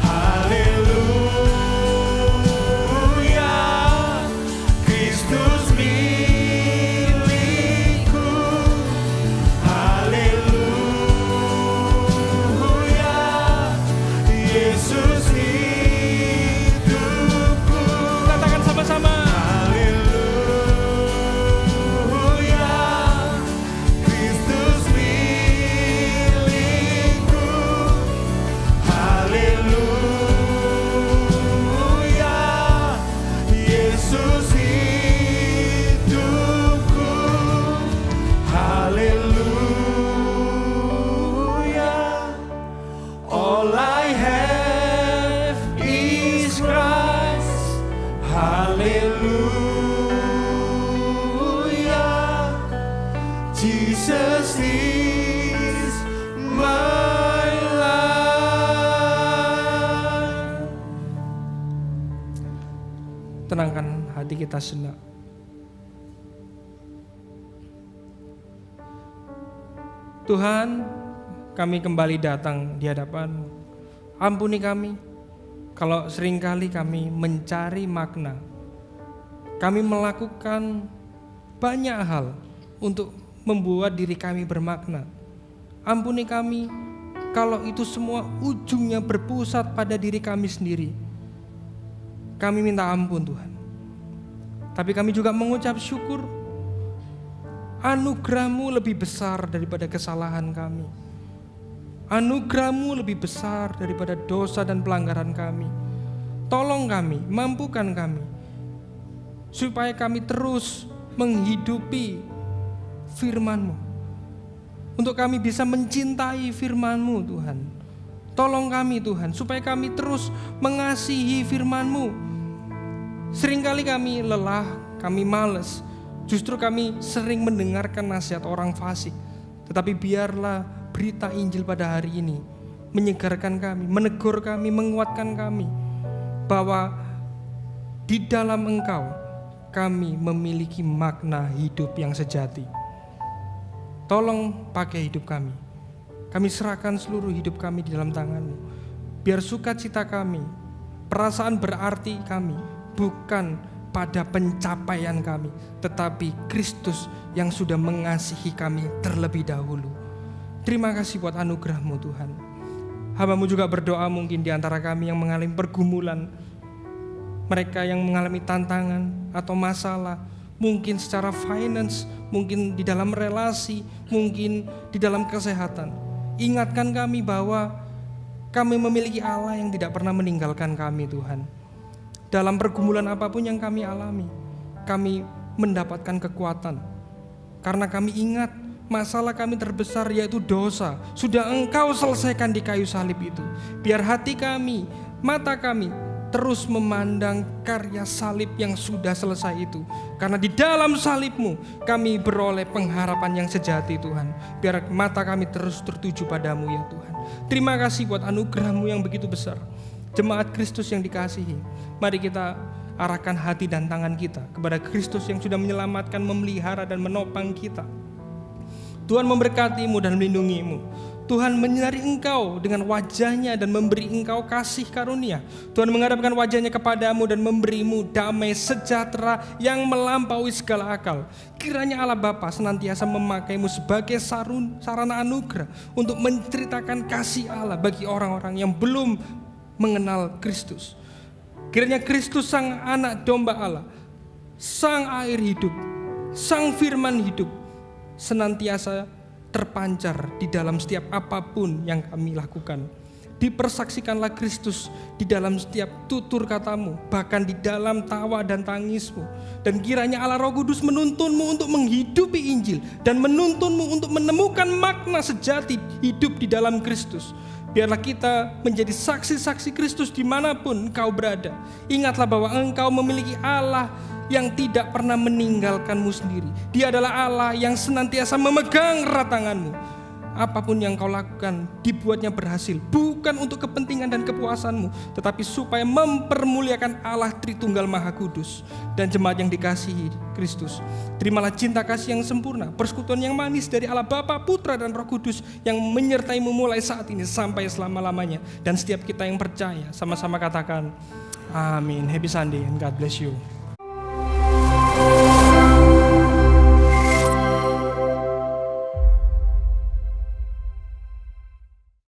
Haleluya, Kristus milikku. Haleluya, Yesus hidupku. Katakan sama-sama. Haleluya, Kristus milikku. Haleluya, Yesus hidupku. Haleluya, all I have is Christ. Haleluya, Jesus is my life. Tenangkan hati kita sejenak. Tuhan, kami kembali datang di hadapan-Mu. Ampuni kami kalau seringkali kami mencari makna. Kami melakukan banyak hal untuk membuat diri kami bermakna. Ampuni kami kalau itu semua ujungnya berpusat pada diri kami sendiri. Kami minta ampun Tuhan. Tapi kami juga mengucap syukur, anugerah-Mu lebih besar daripada kesalahan kami. Anugerah-Mu lebih besar daripada dosa dan pelanggaran kami. Tolong kami, mampukan kami, supaya kami terus menghidupi firman-Mu. Untuk kami bisa mencintai firman-Mu Tuhan. Tolong kami Tuhan, supaya kami terus mengasihi firman-Mu. Seringkali kami lelah, kami malas. Justru kami sering mendengarkan nasihat orang fasik. Tetapi biarlah berita Injil pada hari ini menyegarkan kami, menegur kami, menguatkan kami, bahwa di dalam Engkau kami memiliki makna hidup yang sejati. Tolong pakai hidup kami. Kami serahkan seluruh hidup kami di dalam tangan-Mu. Biar sukacita kami, perasaan berarti kami bukan pada pencapaian kami, tetapi Kristus yang sudah mengasihi kami terlebih dahulu. Terima kasih buat anugerah-Mu Tuhan. Hamba-Mu juga berdoa mungkin di antara kami yang mengalami pergumulan, mereka yang mengalami tantangan atau masalah, mungkin secara finance, mungkin di dalam relasi, mungkin di dalam kesehatan. Ingatkan kami bahwa kami memiliki Allah yang tidak pernah meninggalkan kami Tuhan. Dalam pergumulan apapun yang kami alami, kami mendapatkan kekuatan. Karena kami ingat masalah kami terbesar yaitu dosa. Sudah Engkau selesaikan di kayu salib itu. Biar hati kami, mata kami terus memandang karya salib yang sudah selesai itu. Karena di dalam salib-Mu kami beroleh pengharapan yang sejati Tuhan. Biar mata kami terus tertuju padamu ya Tuhan. Terima kasih buat anugerah-Mu yang begitu besar. Jemaat Kristus yang dikasihi, mari kita arahkan hati dan tangan kita kepada Kristus yang sudah menyelamatkan, memelihara dan menopang kita. Tuhan memberkati-Mu dan melindungi-Mu. Tuhan menyinari engkau dengan wajah-Nya dan memberi engkau kasih karunia. Tuhan menghadapkan wajah-Nya kepadamu dan memberimu damai sejahtera yang melampaui segala akal. Kiranya Allah Bapa senantiasa memakaimu sebagai sarana anugerah untuk menceritakan kasih Allah bagi orang-orang yang belum mengenal Kristus. Kiranya Kristus sang anak domba Allah, sang air hidup, sang firman hidup, senantiasa terpancar di dalam setiap apapun yang kami lakukan. Dipersaksikanlah Kristus di dalam setiap tutur katamu, bahkan di dalam tawa dan tangismu. Dan kiranya Allah Roh Kudus menuntunmu untuk menghidupi Injil dan menuntunmu untuk menemukan makna sejati hidup di dalam Kristus. Biarlah kita menjadi saksi-saksi Kristus dimanapun engkau berada. Ingatlah bahwa engkau memiliki Allah yang tidak pernah meninggalkanmu sendiri. Dia adalah Allah yang senantiasa memegang erat tanganmu. Apapun yang kau lakukan dibuatnya berhasil, bukan untuk kepentingan dan kepuasanmu, tetapi supaya mempermuliakan Allah Tritunggal Maha Kudus. Dan jemaat yang dikasihi Kristus, terimalah cinta kasih yang sempurna, persekutuan yang manis dari Allah Bapa, Putra dan Roh Kudus yang menyertaimu mulai saat ini sampai selama-lamanya. Dan setiap kita yang percaya sama-sama katakan amin. Happy Sunday and God bless you.